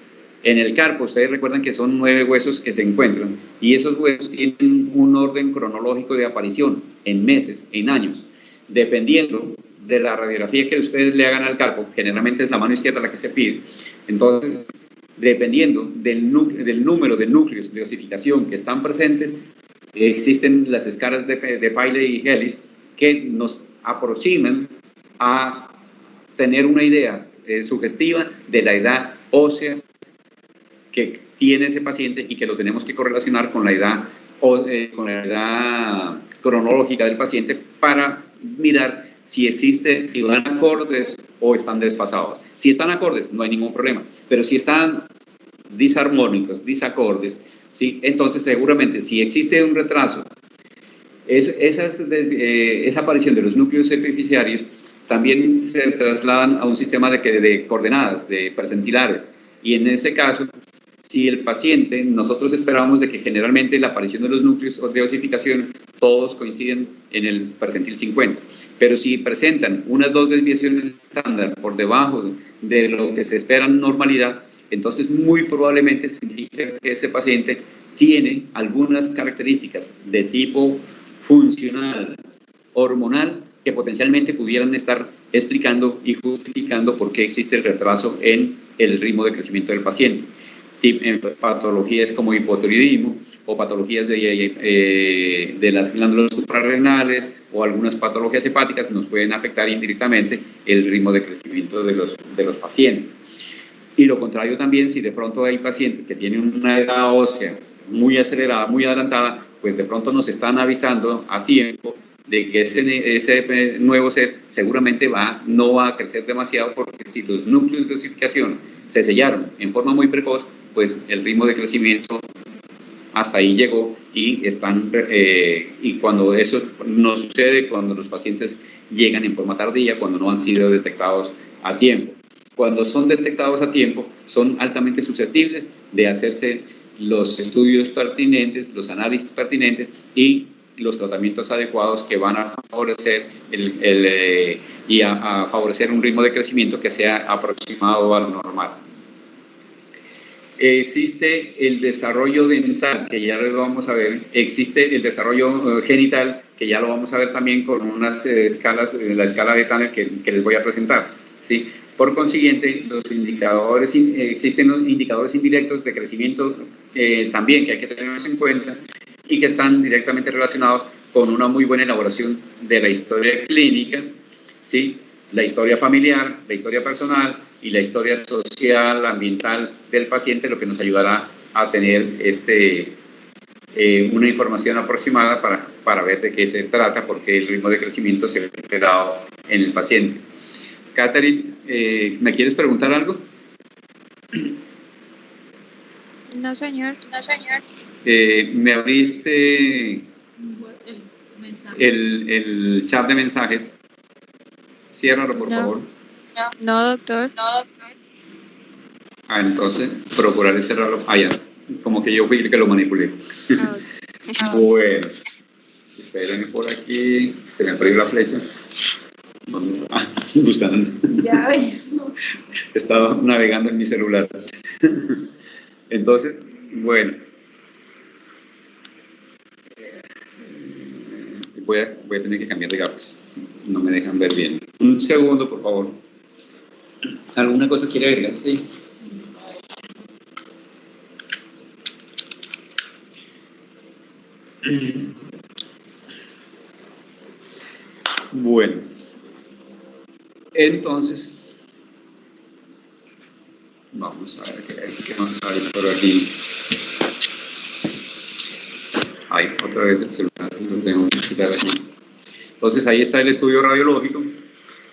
en el carpo, ustedes recuerdan que son 9 huesos que se encuentran y esos huesos tienen un orden cronológico de aparición en meses, en años, dependiendo de la radiografía que ustedes le hagan al carpo, generalmente es la mano izquierda la que se pide, entonces, dependiendo del número de núcleos de osificación que están presentes, existen las escalas de Paley y Ellis que nos aproximan a tener una idea subjetiva de la edad ósea que tiene ese paciente y que lo tenemos que correlacionar con la edad cronológica del paciente para mirar si van acordes o están desfasados. Si están acordes, no hay ningún problema, pero si están disarmónicos, disacordes, ¿sí? Entonces seguramente si existe un retraso, esa aparición de los núcleos epificiarios también se trasladan a un sistema de coordenadas, de percentilares, y en ese caso, si el paciente, nosotros esperamos de que generalmente la aparición de los núcleos de osificación todos coinciden en el percentil 50, pero si presentan unas 2 desviaciones estándar por debajo de lo que se espera en normalidad, entonces muy probablemente significa que ese paciente tiene algunas características de tipo funcional, hormonal, que potencialmente pudieran estar explicando y justificando por qué existe el retraso en el ritmo de crecimiento del paciente. Patologías como hipotiroidismo o patologías de las glándulas suprarrenales o algunas patologías hepáticas nos pueden afectar indirectamente el ritmo de crecimiento de los pacientes. Y lo contrario también, si de pronto hay pacientes que tienen una edad ósea muy acelerada, muy adelantada, pues de pronto nos están avisando a tiempo de que ese nuevo ser seguramente no va a crecer demasiado, porque si los núcleos de osificación se sellaron en forma muy precoz, pues el ritmo de crecimiento hasta ahí llegó y cuando eso no sucede, cuando los pacientes llegan en forma tardía, cuando no han sido detectados a tiempo. Cuando son detectados a tiempo, son altamente susceptibles de hacerse los estudios pertinentes, los análisis pertinentes y los tratamientos adecuados que van a favorecer a favorecer un ritmo de crecimiento que sea aproximado al normal. Existe el desarrollo dental, que ya lo vamos a ver. Existe el desarrollo genital, que ya lo vamos a ver también con unas escalas, la escala de Tanner que les voy a presentar, ¿sí? Por consiguiente, existen los indicadores indirectos de crecimiento también que hay que tener en cuenta y que están directamente relacionados con una muy buena elaboración de la historia clínica, ¿sí? La historia familiar, la historia personal y la historia social, ambiental del paciente, lo que nos ayudará a tener una información aproximada para ver de qué se trata, porque el ritmo de crecimiento se ve alterado en el paciente. Catherine, ¿me quieres preguntar algo? No, señor. Me abriste el chat de mensajes. Ciérralo, por favor. No, doctor. Entonces, procuraré cerrarlo. Ya. Como que yo fui el que lo manipulé. Ah, Bueno. Espérenme por aquí. Se me perdió la flecha. ¿Dónde está? Buscando. Ya ves. Estaba navegando en mi celular. Entonces, bueno. Voy a tener que cambiar de gafas. No me dejan ver bien. Un segundo, por favor. ¿Alguna cosa quiere agregar? Sí. Bueno. Entonces, vamos a ver qué más hay por aquí. Ay, otra vez el celular, lo tengo que quitar aquí. Entonces, ahí está el estudio radiológico.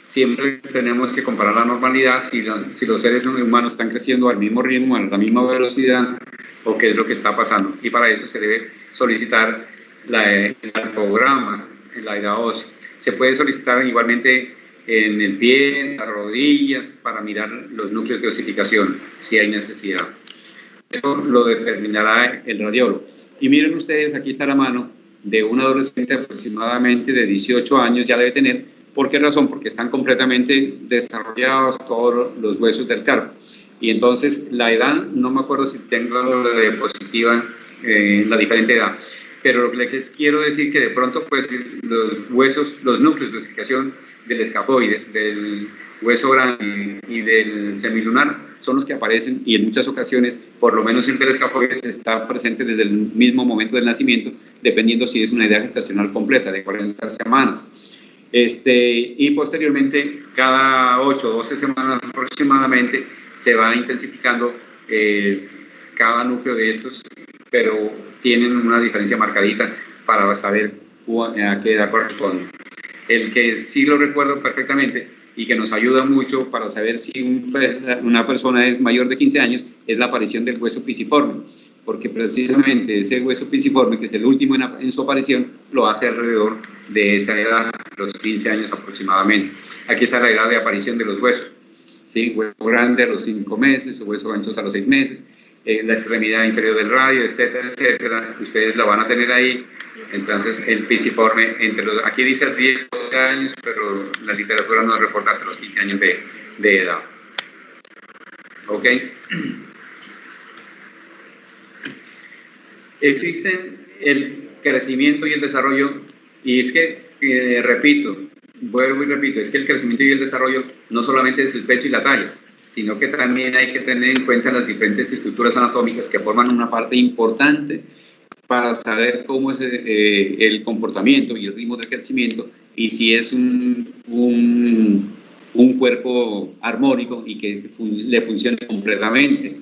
Siempre tenemos que comparar la normalidad, si los seres humanos están creciendo al mismo ritmo, a la misma velocidad, o qué es lo que está pasando. Y para eso se debe solicitar el programa en la edad ósea. Se puede solicitar igualmente en el pie, en las rodillas, para mirar los núcleos de osificación, si hay necesidad. Eso lo determinará el radiólogo. Y miren ustedes, aquí está la mano de un adolescente aproximadamente de 18 años, ya debe tener. ¿Por qué razón? Porque están completamente desarrollados todos los huesos del carpo. Y entonces la edad, no me acuerdo si tengo la diapositiva, la diferente edad, pero lo que les quiero decir que de pronto pues los huesos, los núcleos de osificación del escafoides, del hueso grande y del semilunar son los que aparecen, y en muchas ocasiones, por lo menos el del escafoides está presente desde el mismo momento del nacimiento, dependiendo si es una edad gestacional completa de 40 semanas. Y posteriormente, cada 8 o 12 semanas aproximadamente, se va intensificando cada núcleo de estos, pero tienen una diferencia marcadita para saber a qué edad corresponde. El que sí lo recuerdo perfectamente y que nos ayuda mucho para saber si una persona es mayor de 15 años es la aparición del hueso pisiforme, porque precisamente ese hueso pisiforme, que es el último en su aparición, lo hace alrededor de esa edad, los 15 años aproximadamente. Aquí está la edad de aparición de los huesos, ¿sí? Hueso grande a los 5 meses, hueso anchos a los 6 meses, la extremidad inferior del radio, etcétera, etcétera. Ustedes la van a tener ahí. Entonces, el pisiforme, aquí dice 10, 12 años, pero la literatura nos reporta hasta los 15 años de edad. ¿Ok? Existen el crecimiento y el desarrollo, y es que, repito, vuelvo y repito, es que el crecimiento y el desarrollo no solamente es el peso y la talla, sino que también hay que tener en cuenta las diferentes estructuras anatómicas que forman una parte importante para saber cómo es el comportamiento y el ritmo de crecimiento, y si es un cuerpo armónico y que le funcione completamente.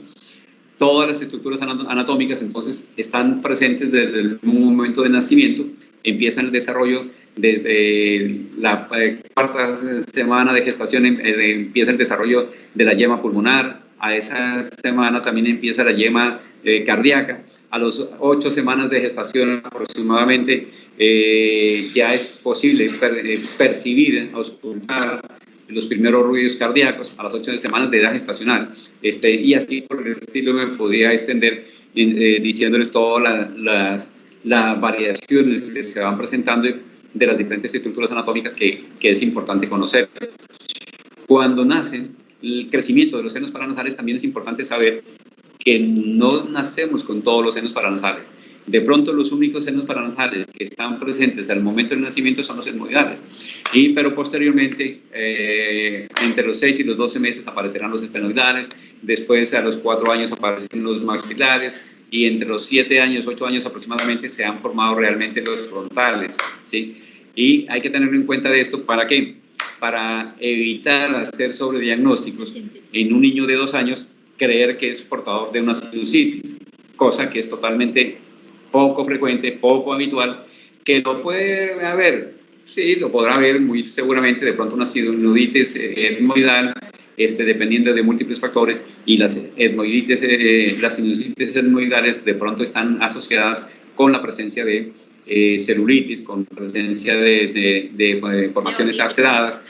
Todas las estructuras anatómicas entonces están presentes desde el momento de nacimiento, empiezan el desarrollo desde la cuarta semana de gestación, empieza el desarrollo de la yema pulmonar, a esa semana también empieza la yema cardíaca, a las 8 semanas de gestación aproximadamente ya es posible percibir, auscultar los primeros ruidos cardíacos a las 8 semanas de edad gestacional, y así por el estilo me podría extender diciéndoles todas las variaciones que se van presentando de las diferentes estructuras anatómicas que es importante conocer. Cuando nacen, el crecimiento de los senos paranasales también es importante saber que no nacemos con todos los senos paranasales. De pronto los únicos senos paranasales que están presentes al momento del nacimiento son los esmoidales, pero posteriormente entre los 6 y los 12 meses aparecerán los esfenoidales, después a los 4 años aparecen los maxilares, y entre los 7 años, 8 años aproximadamente se han formado realmente los frontales, ¿sí? Y hay que tenerlo en cuenta de esto, ¿para qué? Para evitar hacer sobrediagnósticos en un niño de 2 años, creer que es portador de una sinusitis, cosa que es totalmente poco frecuente, poco habitual, que lo puede haber, sí, lo podrá haber muy seguramente, de pronto una sinusitis etmoidal, dependiendo de múltiples factores, y las etmoiditis, las sinusitis etmoidales de pronto están asociadas con la presencia de celulitis, con presencia de formaciones abscedadas,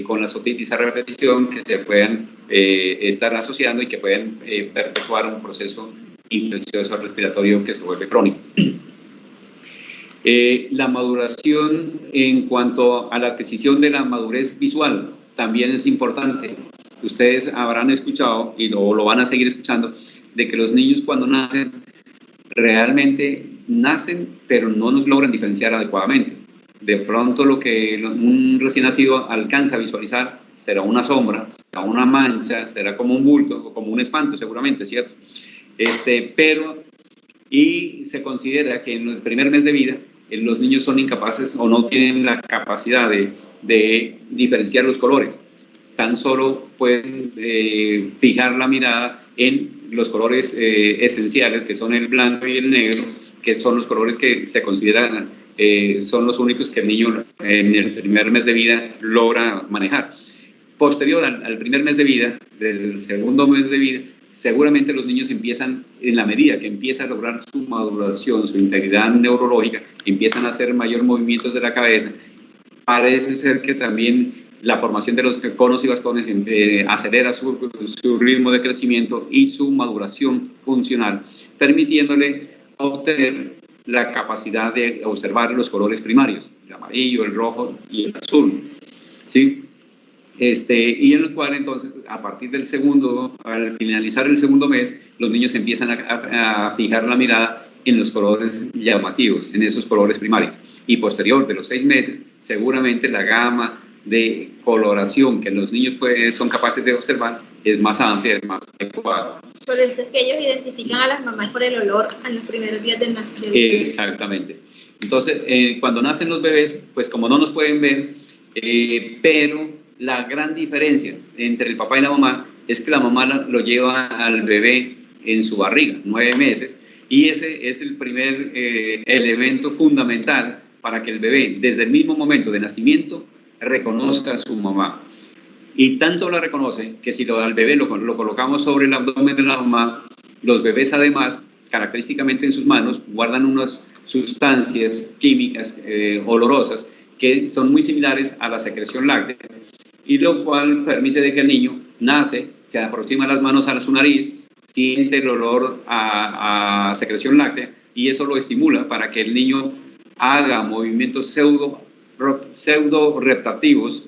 con las otitis a repetición que se puedan estar asociando y que pueden perpetuar un proceso infeccioso respiratorio que se vuelve crónico. La maduración en cuanto a la adquisición de la madurez visual también es importante. Ustedes habrán escuchado y lo van a seguir escuchando de que los niños cuando nacen realmente nacen pero no nos logran diferenciar adecuadamente. De pronto lo que un recién nacido alcanza a visualizar será una sombra, será una mancha, será como un bulto o como un espanto seguramente, ¿cierto? Y se considera que en el primer mes de vida los niños son incapaces o no tienen la capacidad de diferenciar los colores. Tan solo pueden fijar la mirada en los colores esenciales, que son el blanco y el negro, que son los colores que se consideran son los únicos que el niño en el primer mes de vida logra manejar. Posterior al primer mes de vida, desde el segundo mes de vida, seguramente los niños empiezan, en la medida que empieza a lograr su maduración, su integridad neurológica, empiezan a hacer mayor movimientos de la cabeza. Parece ser que también la formación de los conos y bastones acelera su ritmo de crecimiento y su maduración funcional, permitiéndole obtener la capacidad de observar los colores primarios, el amarillo, el rojo y el azul, ¿sí? Y en el cual entonces a partir del segundo, al finalizar el segundo mes, los niños empiezan a fijar la mirada en los colores llamativos, en esos colores primarios, y posterior de los 6 meses seguramente la gama de coloración que los niños son capaces de observar es más amplia, es más adecuada. Por eso es que ellos identifican a las mamás por el olor a los primeros días del nacimiento. Exactamente. Entonces, cuando nacen los bebés, pues como no nos pueden ver, pero la gran diferencia entre el papá y la mamá es que la mamá lo lleva al bebé en su barriga, 9 meses, y ese es el primer elemento fundamental para que el bebé, desde el mismo momento de nacimiento, reconozca a su mamá. Y tanto la reconoce que si al bebé lo colocamos sobre el abdomen de la mamá, los bebés además, característicamente en sus manos, guardan unas sustancias químicas olorosas que son muy similares a la secreción láctea, y lo cual permite de que el niño nace, se aproxima las manos a su nariz, siente el olor a secreción láctea, y eso lo estimula para que el niño haga movimientos pseudo reptativos,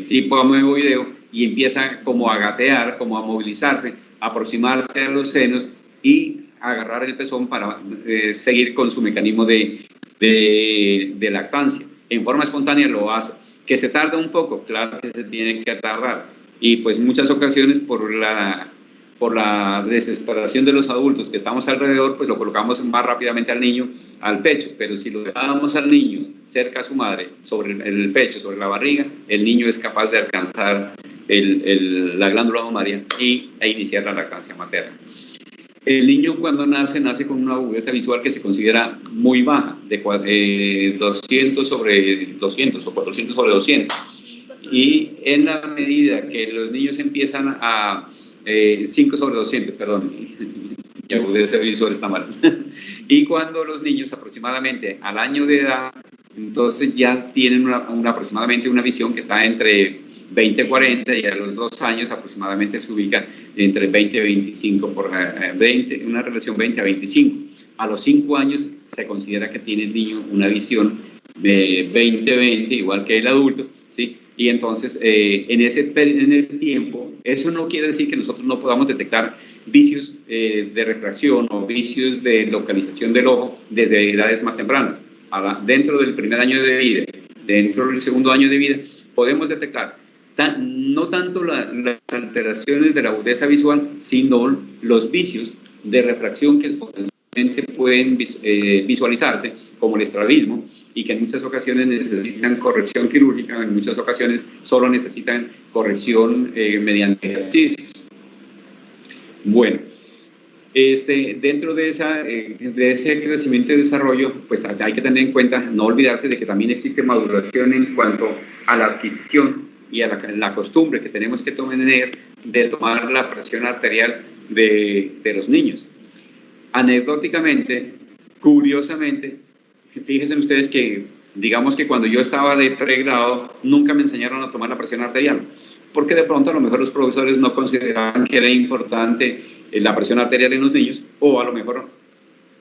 tipo amoeboideo, y empieza como a gatear, como a movilizarse, a aproximarse a los senos y agarrar el pezón para seguir con su mecanismo de lactancia. En forma espontánea lo hace. Que se tarda un poco, claro que se tiene que tardar, y pues muchas ocasiones por la desesperación de los adultos que estamos alrededor, pues lo colocamos más rápidamente al niño al pecho, pero si lo dejamos al niño cerca a su madre, sobre el pecho, sobre la barriga, el niño es capaz de alcanzar la glándula mamaria e iniciar la lactancia materna. El niño cuando nace con una agudeza visual que se considera muy baja, de 200 sobre 200 o 400 sobre 200. Y en la medida que los niños empiezan 5 sobre 200, perdón, mi agudeza visual está mal. Y cuando los niños aproximadamente al año de edad, entonces ya tienen aproximadamente una visión que está entre 20-40, y a los 2 años aproximadamente se ubica entre 20-25, una relación 20-25. A los 5 años se considera que tiene el niño una visión de 20-20, igual que el adulto, ¿sí? Y entonces en ese tiempo, eso no quiere decir que nosotros no podamos detectar vicios de refracción o vicios de localización del ojo desde edades más tempranas. Dentro del primer año de vida, dentro del segundo año de vida, podemos detectar no tanto las alteraciones de la agudeza visual, sino los vicios de refracción que potencialmente pueden visualizarse, como el estrabismo, y que en muchas ocasiones necesitan corrección quirúrgica, en muchas ocasiones solo necesitan corrección mediante ejercicios. Bueno, Dentro de ese crecimiento y desarrollo, pues hay que tener en cuenta, no olvidarse de que también existe maduración en cuanto a la adquisición y a la costumbre que tenemos que tener de tomar la presión arterial de los niños. Anecdóticamente, curiosamente, fíjense ustedes que, digamos que cuando yo estaba de pregrado, nunca me enseñaron a tomar la presión arterial, porque de pronto a lo mejor los profesores no consideraban que era importante la presión arterial en los niños, o a lo mejor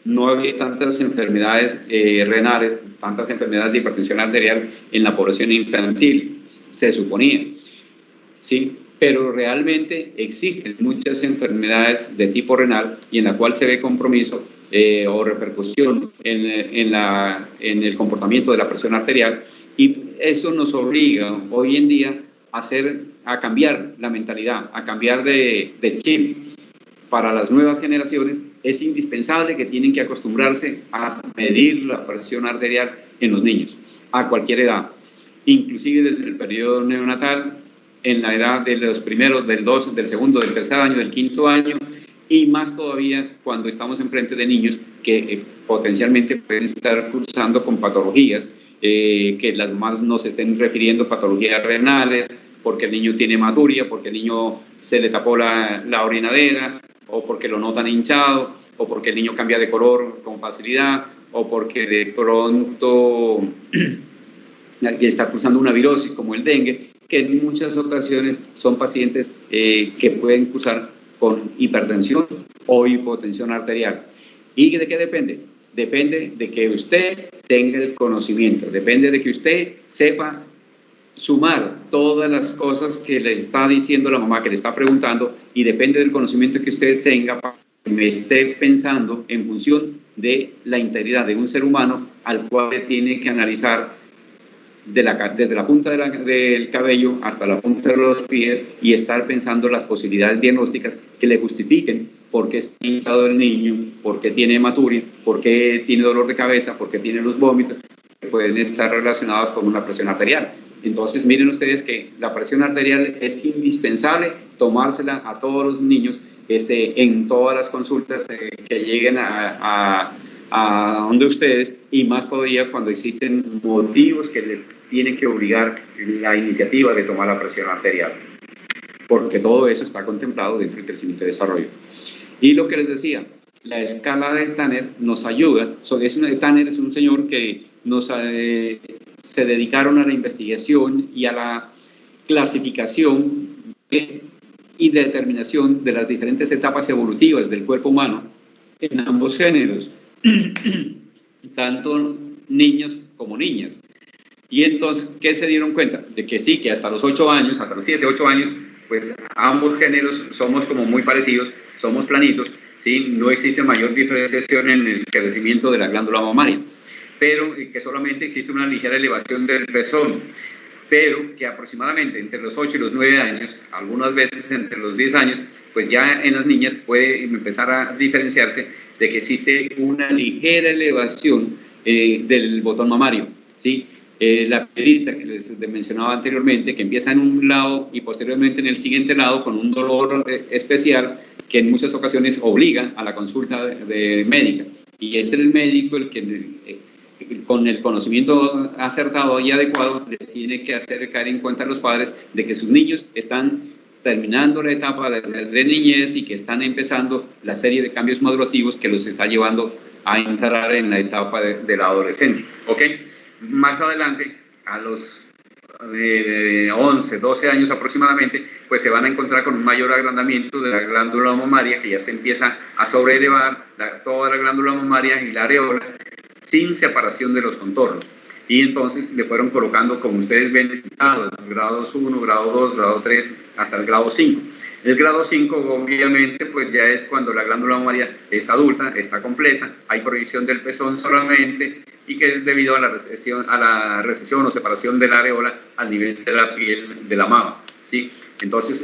no había tantas enfermedades renales, tantas enfermedades de hipertensión arterial en la población infantil, se suponía, ¿sí? Pero realmente existen muchas enfermedades de tipo renal y en la cual se ve compromiso o repercusión en el comportamiento de la presión arterial, y eso nos obliga hoy en día a cambiar la mentalidad, a cambiar de chip. Para las nuevas generaciones es indispensable que tienen que acostumbrarse a medir la presión arterial en los niños, a cualquier edad, inclusive desde el periodo neonatal, en la edad de los primeros, del segundo, del tercer año, del quinto año, y más todavía cuando estamos enfrente de niños que potencialmente pueden estar cursando con patologías, que las mamás nos estén refiriendo patologías renales, porque el niño tiene hematuria, porque el niño se le tapó la orinadera, o porque lo notan hinchado, o porque el niño cambia de color con facilidad, o porque de pronto que está cursando una virosis como el dengue, que en muchas ocasiones son pacientes que pueden cursar con hipertensión o hipotensión arterial. ¿Y de qué depende? Depende de que usted tenga el conocimiento, depende de que usted sepa sumar todas las cosas que le está diciendo la mamá, que le está preguntando, y depende del conocimiento que usted tenga para que me esté pensando en función de la integridad de un ser humano al cual le tiene que analizar desde la punta del cabello hasta la punta de los pies y estar pensando las posibilidades diagnósticas que le justifiquen por qué está hinchado el niño, por qué tiene hematuria, por qué tiene dolor de cabeza, por qué tiene los vómitos, que pueden estar relacionados con una presión arterial. Entonces, miren ustedes que la presión arterial es indispensable tomársela a todos los niños en todas las consultas que lleguen a donde ustedes, y más todavía cuando existen motivos que les tienen que obligar la iniciativa de tomar la presión arterial, porque todo eso está contemplado dentro del crecimiento y desarrollo. Y lo que les decía, la escala de Tanner nos ayuda. Tanner es un señor que se dedicaron a la investigación y a la clasificación y determinación de las diferentes etapas evolutivas del cuerpo humano en ambos géneros, tanto niños como niñas. Y entonces, ¿qué se dieron cuenta? De que sí, que hasta los 8 años, hasta los 7, 8 años, pues ambos géneros somos como muy parecidos, somos planitos, ¿sí? No existe mayor diferenciación en el crecimiento de la glándula mamaria, pero que solamente existe una ligera elevación del pezón, pero que aproximadamente entre los 8 y los 9 años, algunas veces entre los 10 años, pues ya en las niñas puede empezar a diferenciarse de que existe una ligera elevación del botón mamario, ¿sí? La piedrita que les mencionaba anteriormente, que empieza en un lado y posteriormente en el siguiente lado con un dolor especial que en muchas ocasiones obliga a la consulta de médica. Y es el médico el que con el conocimiento acertado y adecuado les tiene que hacer caer en cuenta a los padres de que sus niños están terminando la etapa de niñez y que están empezando la serie de cambios madurativos que los está llevando a entrar en la etapa de la adolescencia, ¿ok? Más adelante, a los 11, 12 años aproximadamente, pues se van a encontrar con un mayor agrandamiento de la glándula mamaria, que ya se empieza a sobreelevar toda la glándula mamaria y la areola, sin separación de los contornos. Y entonces le fueron colocando, como ustedes ven, grados 1, grado 2, grado 3, hasta el grado 5. El grado 5, obviamente, pues ya es cuando la glándula mamaria es adulta, está completa, hay proyección del pezón solamente, y que es debido a la recesión o separación de la areola al nivel de la piel de la mama, ¿sí? Entonces,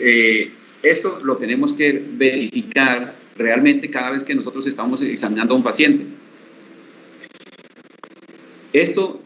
esto lo tenemos que verificar realmente cada vez que nosotros estamos examinando a un paciente. Esto,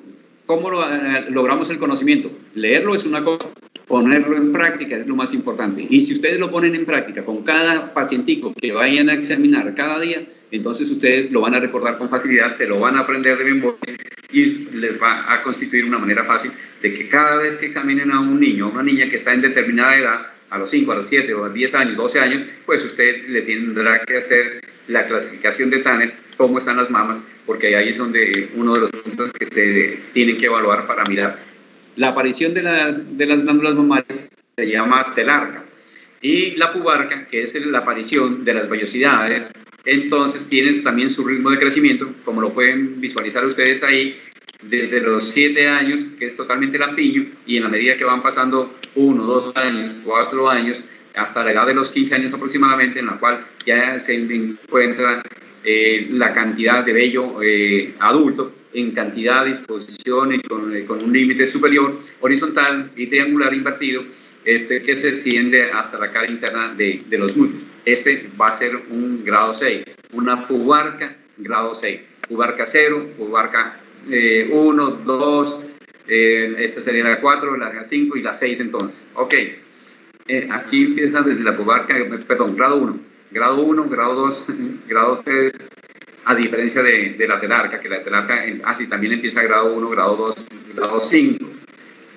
¿cómo logramos el conocimiento? Leerlo es una cosa, Ponerlo en práctica es lo más importante. Y si ustedes lo ponen en práctica con cada pacientico que vayan a examinar cada día, entonces ustedes lo van a recordar con facilidad, se lo van a aprender de memoria y les va a constituir una manera fácil de que cada vez que examinen a un niño o una niña que está en determinada edad, a los 5, a los 7, o a 10 años, 12 años, pues usted le tendrá que hacer la clasificación de Tanner, cómo están las mamas, porque ahí es donde uno de los puntos que se tienen que evaluar para mirar. La aparición de las glándulas mamarias se llama telarca, y la pubarca, que es la aparición de las vellosidades, entonces tienes también su ritmo de crecimiento, como lo pueden visualizar ustedes ahí, desde los 7 años, que es totalmente lampiño, y en la medida que van pasando 1, 2 años, 4 años, hasta la edad de los 15 años aproximadamente, en la cual ya se encuentra la cantidad de vello adulto en cantidad, disposición y con un límite superior, horizontal y triangular invertido, que se extiende hasta la cara interna de los glúteos. Este va a ser un grado 6, una pubarca grado 6, pubarca 0, pubarca 1, 2, esta sería la 4, la 5 y la 6 entonces. Ok, aquí empieza desde la pubarca, perdón, grado 1, grado 1, grado 2, grado 3, a diferencia de la telarca, que la telarca así también empieza grado 1, grado 2, grado 5.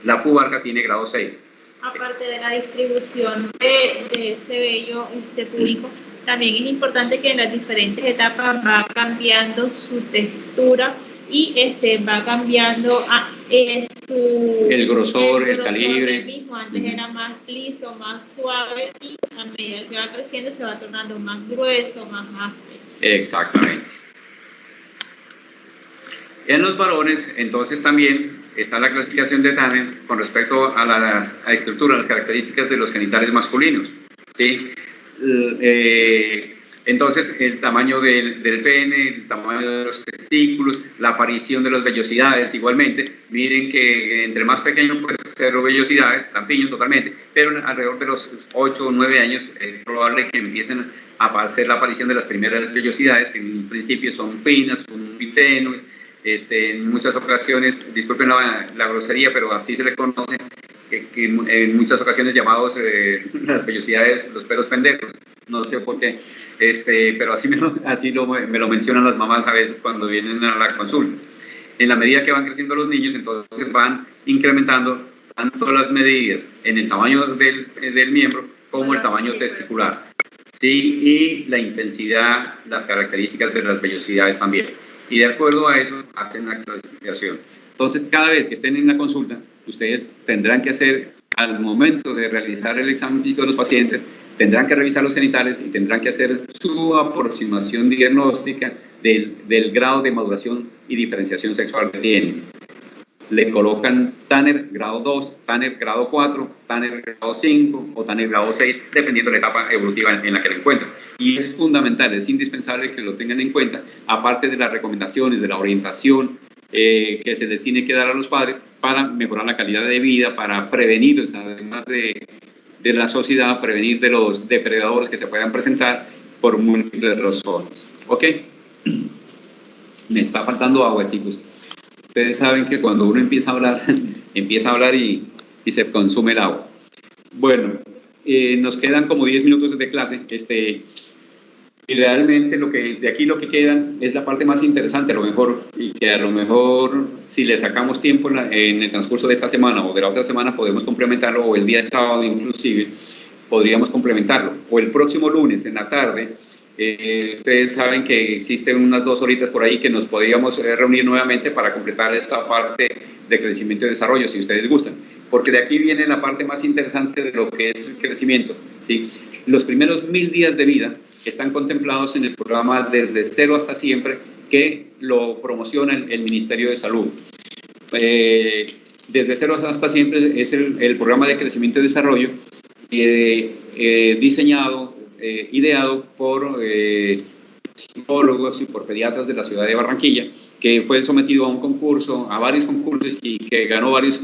La pubarca tiene grado 6. Aparte de la distribución de ese vello púbico, también es importante que en las diferentes etapas va cambiando su textura y va cambiando el grosor, el calibre. Mismo. Antes era más liso, más suave, y a medida que va creciendo se va tornando más grueso, más áspero. Exactamente. En los varones, entonces también está la clasificación de Tanner con respecto a la estructura, las características de los genitales masculinos, ¿sí? Entonces, el tamaño del pene, el tamaño de los testículos, la aparición de las vellosidades, igualmente. Miren que entre más pequeño, pues cero vellosidades, lampiños totalmente, pero alrededor de los 8 o 9 años es probable que empiecen a aparecer la aparición de las primeras vellosidades, que en principio son finas, son muy tenues. En muchas ocasiones, disculpen la grosería, pero así se le conoce, que en muchas ocasiones llamados las vellosidades, los pelos pendejos, no sé por qué, pero así me lo mencionan las mamás a veces cuando vienen a la consulta. En la medida que van creciendo los niños, entonces van incrementando tanto las medidas en el tamaño del miembro como el tamaño testicular, ¿sí? Y la intensidad, las características de las vellosidades también. Y de acuerdo a eso hacen la clasificación. Entonces, cada vez que estén en la consulta, ustedes tendrán que hacer, al momento de realizar el examen físico de los pacientes, tendrán que revisar los genitales y tendrán que hacer su aproximación diagnóstica del grado de maduración y diferenciación sexual que tienen. Le colocan Tanner grado 2, Tanner grado 4, Tanner grado 5 o Tanner grado 6, dependiendo de la etapa evolutiva en la que lo encuentran. Y es fundamental, es indispensable que lo tengan en cuenta, aparte de las recomendaciones, de la orientación que se les tiene que dar a los padres para mejorar la calidad de vida, para prevenir, además de la sociedad, prevenir de los depredadores que se puedan presentar por múltiples razones. ¿Ok? Me está faltando agua, chicos. Ustedes saben que cuando uno empieza a hablar y se consume el agua. Bueno, nos quedan como 10 minutos de clase, y realmente de aquí lo que quedan es la parte más interesante, a lo mejor, y que a lo mejor si le sacamos tiempo en el transcurso de esta semana o de la otra semana podemos complementarlo, o el día de sábado inclusive podríamos complementarlo, o el próximo lunes en la tarde. Ustedes saben que existen unas 2 horitas por ahí que nos podríamos reunir nuevamente para completar esta parte de crecimiento y desarrollo, si ustedes gustan, porque de aquí viene la parte más interesante de lo que es el crecimiento, ¿sí? Los primeros 1000 días de vida están contemplados en el programa Desde Cero hasta Siempre, que lo promociona el Ministerio de Salud. Desde Cero hasta Siempre es el programa de crecimiento y desarrollo diseñado, ideado por psicólogos y por pediatras de la ciudad de Barranquilla, que fue sometido a varios concursos y que ganó varios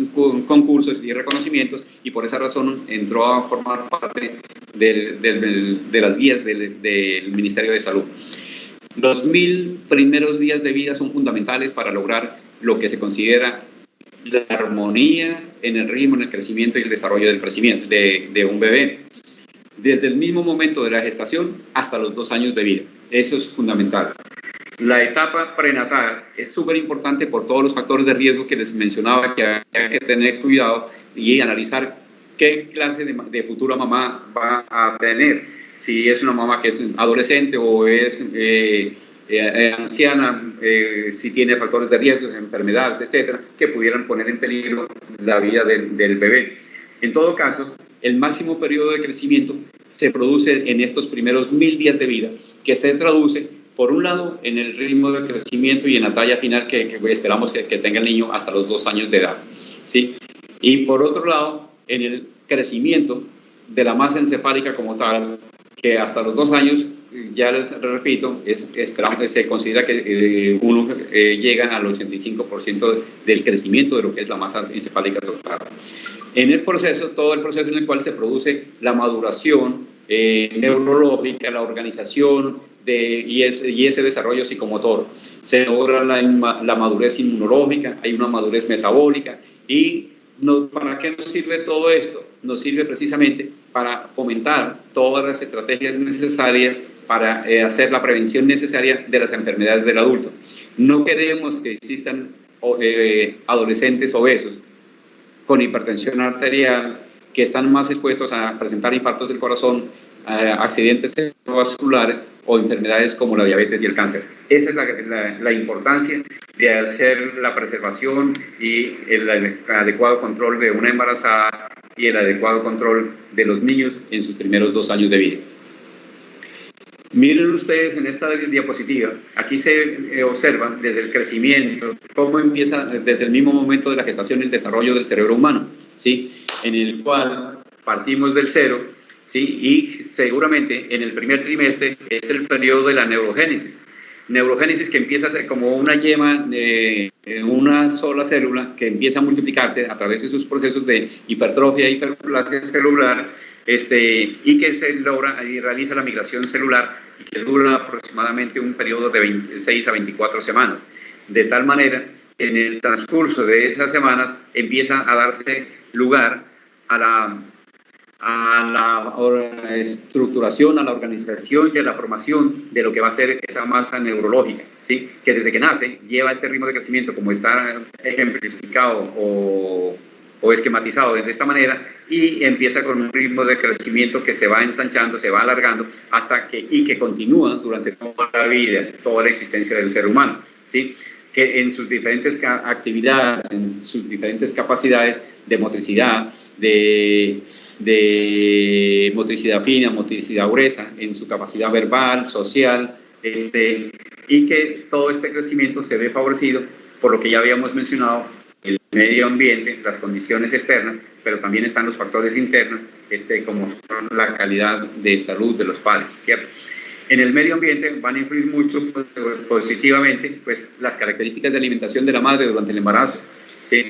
concursos y reconocimientos, y por esa razón entró a formar parte de las guías del Ministerio de Salud. Los 1000 primeros días de vida son fundamentales para lograr lo que se considera la armonía en el ritmo, en el crecimiento y el desarrollo del crecimiento de un bebé, desde el mismo momento de la gestación hasta los 2 años de vida. Eso es fundamental. La etapa prenatal es súper importante por todos los factores de riesgo que les mencionaba, que hay que tener cuidado y analizar qué clase de futura mamá va a tener. Si es una mamá que es adolescente o es anciana, si tiene factores de riesgo, enfermedades, etcétera, que pudieran poner en peligro la vida del bebé. En todo caso, el máximo periodo de crecimiento se produce en estos primeros 1000 días de vida, que se traduce, por un lado, en el ritmo de crecimiento y en la talla final que esperamos que tenga el niño hasta los 2 años de edad, ¿sí? Y por otro lado, en el crecimiento de la masa encefálica como tal, que hasta los 2 años, ya les repito, se considera que uno llega al 85% del crecimiento de lo que es la masa encefálica total. En el proceso, todo el proceso en el cual se produce la maduración neurológica, la organización y ese desarrollo psicomotor. Se logra la madurez inmunológica, hay una madurez metabólica. ¿Y para qué nos sirve todo esto? Nos sirve precisamente para fomentar todas las estrategias necesarias para hacer la prevención necesaria de las enfermedades del adulto. No queremos que existan adolescentes obesos con hipertensión arterial, que están más expuestos a presentar infartos del corazón, accidentes cerebrovasculares o enfermedades como la diabetes y el cáncer. Esa es la importancia de hacer la preservación y el adecuado control de una embarazada y el adecuado control de los niños en sus primeros 2 años de vida. Miren ustedes en esta diapositiva, aquí se observa desde el crecimiento, cómo empieza desde el mismo momento de la gestación el desarrollo del cerebro humano, ¿sí? En el cual partimos del 0, ¿sí? Y seguramente en el primer trimestre es el periodo de la neurogénesis. Neurogénesis que empieza a ser como una yema de una sola célula que empieza a multiplicarse a través de sus procesos de hipertrofia e hiperplasia celular, y que se logra y realiza la migración celular y que dura aproximadamente un periodo de 26 a 24 semanas. De tal manera, en el transcurso de esas semanas empieza a darse lugar a la estructuración, a la organización y a la formación de lo que va a ser esa masa neurológica, ¿sí? Que desde que nace lleva este ritmo de crecimiento como está ejemplificado o esquematizado de esta manera, y empieza con un ritmo de crecimiento que se va ensanchando, se va alargando hasta que continúa durante toda la vida, toda la existencia del ser humano, ¿sí? Que en sus diferentes actividades, en sus diferentes capacidades de motricidad, de motricidad fina, motricidad gruesa, en su capacidad verbal, social, y que todo este crecimiento se ve favorecido por lo que ya habíamos mencionado, el medio ambiente, las condiciones externas, pero también están los factores internos, como son la calidad de salud de los padres, ¿cierto? En el medio ambiente van a influir mucho positivamente pues, las características de alimentación de la madre durante el embarazo, ¿sí?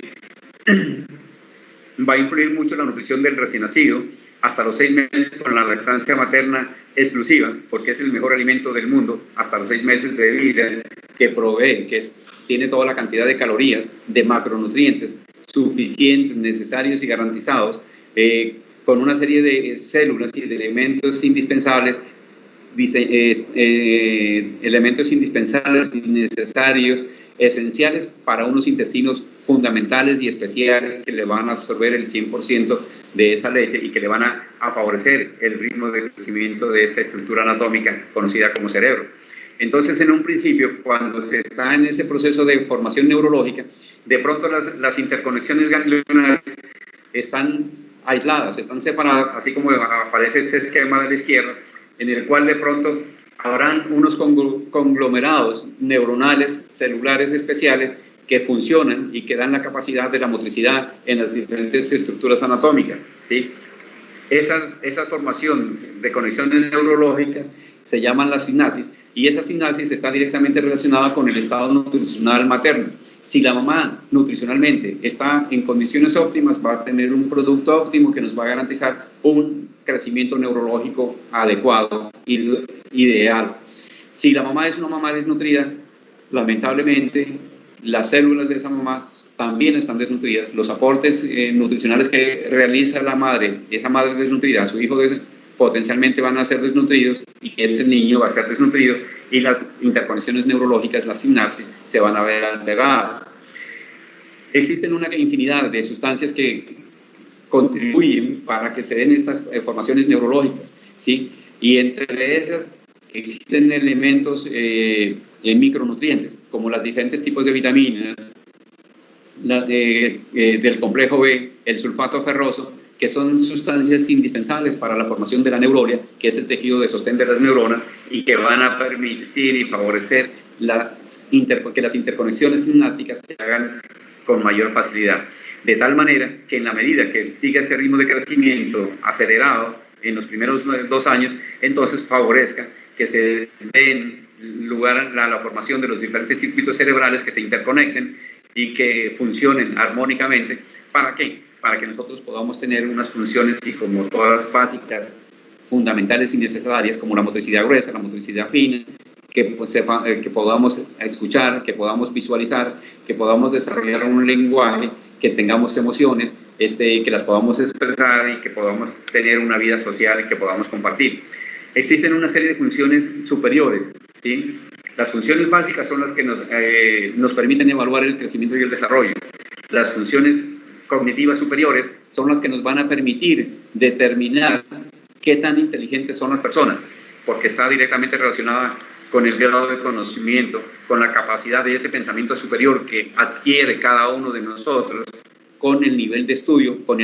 Va a influir mucho la nutrición del recién nacido hasta los 6 meses con la lactancia materna exclusiva, porque es el mejor alimento del mundo hasta los 6 meses de vida, que provee, tiene toda la cantidad de calorías, de macronutrientes suficientes, necesarios y garantizados, con una serie de células y de elementos indispensables, necesarios, esenciales para unos intestinos fundamentales y especiales que le van a absorber el 100% de esa leche y que le van a favorecer el ritmo de crecimiento de esta estructura anatómica conocida como cerebro. Entonces, en un principio, cuando se está en ese proceso de formación neurológica, de pronto las interconexiones ganglionares están aisladas, están separadas, así como aparece este esquema de la izquierda, en el cual de pronto habrán unos conglomerados neuronales, celulares especiales que funcionan y que dan la capacidad de la motricidad en las diferentes estructuras anatómicas, ¿sí? Esa formación de conexiones neurológicas se llaman las sinapsis, y esa sinapsis está directamente relacionada con el estado nutricional materno. Si la mamá nutricionalmente está en condiciones óptimas, va a tener un producto óptimo que nos va a garantizar un crecimiento neurológico adecuado, ideal. Si la mamá es una mamá desnutrida, lamentablemente las células de esa mamá también están desnutridas, los aportes nutricionales que realiza la madre, esa madre desnutrida, su hijo potencialmente van a ser desnutridos y ese niño va a ser desnutrido y las interconexiones neurológicas, las sinapsis, se van a ver alteradas. Existen una infinidad de sustancias que contribuyen para que se den estas formaciones neurológicas, ¿sí? Y entre esas existen elementos micronutrientes, como los diferentes tipos de vitaminas, del complejo B, el sulfato ferroso, que son sustancias indispensables para la formación de la neurolia, que es el tejido de sostén de las neuronas, y que van a permitir y favorecer que las interconexiones sinápticas se hagan con mayor facilidad. De tal manera que en la medida que siga ese ritmo de crecimiento acelerado en los primeros 2 años, entonces favorezca que se den lugar a la formación de los diferentes circuitos cerebrales que se interconecten y que funcionen armónicamente. ¿Para qué? Para que nosotros podamos tener unas funciones psicomotoras básicas, fundamentales y necesarias, como la motricidad gruesa, la motricidad fina, que podamos escuchar, que podamos visualizar, que podamos desarrollar un lenguaje, que tengamos emociones, que las podamos expresar y que podamos tener una vida social y que podamos compartir. Existen una serie de funciones superiores, ¿sí? Las funciones básicas son las que nos permiten evaluar el crecimiento y el desarrollo. Las funciones cognitivas superiores son las que nos van a permitir determinar qué tan inteligentes son las personas, porque está directamente relacionada con el grado de conocimiento, con la capacidad de ese pensamiento superior que adquiere cada uno de nosotros, con el nivel de estudio, con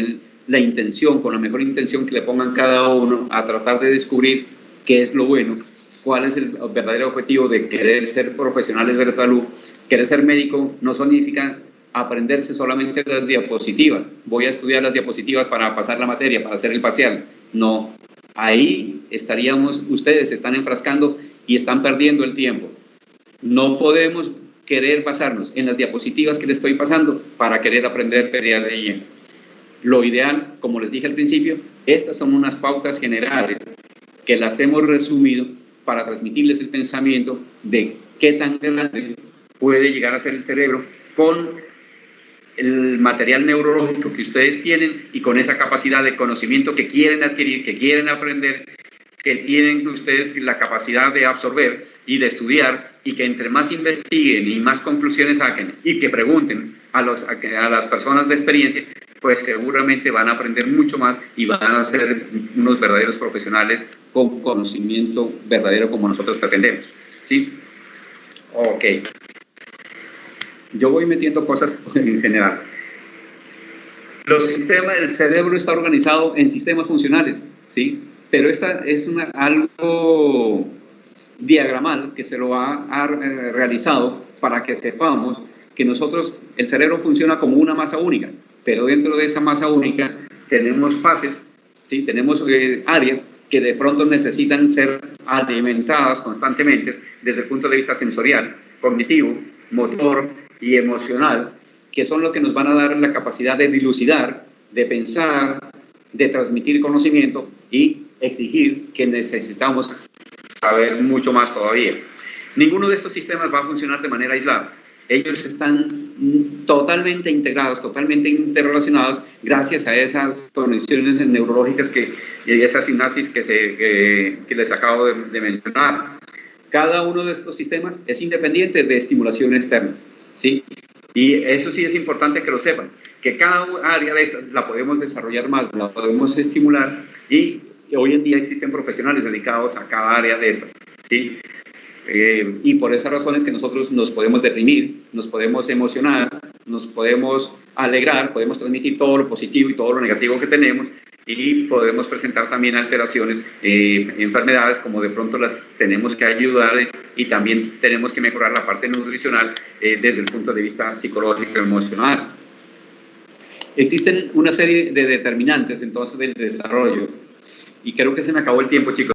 la intención, con la mejor intención que le pongan cada uno a tratar de descubrir qué es lo bueno, cuál es el verdadero objetivo de querer ser profesionales de la salud. Querer ser médico no significa aprenderse solamente las diapositivas. Voy a estudiar las diapositivas para pasar la materia, para hacer el parcial. No, ahí ustedes se están enfrascando y están perdiendo el tiempo. No podemos querer basarnos en las diapositivas que les estoy pasando para querer aprender teoría de ella. Lo ideal, como les dije al principio, estas son unas pautas generales que las hemos resumido para transmitirles el pensamiento de qué tan grande puede llegar a ser el cerebro con el material neurológico que ustedes tienen y con esa capacidad de conocimiento que quieren adquirir, que quieren aprender, que tienen ustedes la capacidad de absorber y de estudiar, y que entre más investiguen y más conclusiones saquen y que pregunten a las personas de experiencia, pues seguramente van a aprender mucho más y van a ser unos verdaderos profesionales con conocimiento verdadero como nosotros pretendemos, ¿sí? Ok. Yo voy metiendo cosas en general. El cerebro está organizado en sistemas funcionales, ¿sí? Pero esta es algo diagramal que se lo ha realizado para que sepamos que el cerebro funciona como una masa única, pero dentro de esa masa única tenemos fases, ¿sí? Tenemos áreas que de pronto necesitan ser alimentadas constantemente desde el punto de vista sensorial, cognitivo, motor y emocional, que son lo que nos van a dar la capacidad de dilucidar, de pensar, de transmitir conocimiento y exigir que necesitamos saber mucho más todavía. Ninguno de estos sistemas va a funcionar de manera aislada. Ellos están totalmente integrados, totalmente interrelacionados gracias a esas conexiones neurológicas y esas sinapsis que les acabo de mencionar. Cada uno de estos sistemas es independiente de estimulación externa, ¿sí? Y eso sí es importante que lo sepan, que cada área de estas la podemos desarrollar más, la podemos estimular, y hoy en día existen profesionales dedicados a cada área de estas, ¿sí? Y por esas razones que nosotros nos podemos deprimir, nos podemos emocionar, nos podemos alegrar, podemos transmitir todo lo positivo y todo lo negativo que tenemos, y podemos presentar también alteraciones, enfermedades como de pronto las tenemos que ayudar, y también tenemos que mejorar la parte nutricional desde el punto de vista psicológico y emocional. Existen una serie de determinantes entonces del desarrollo, y creo que se me acabó el tiempo, chicos.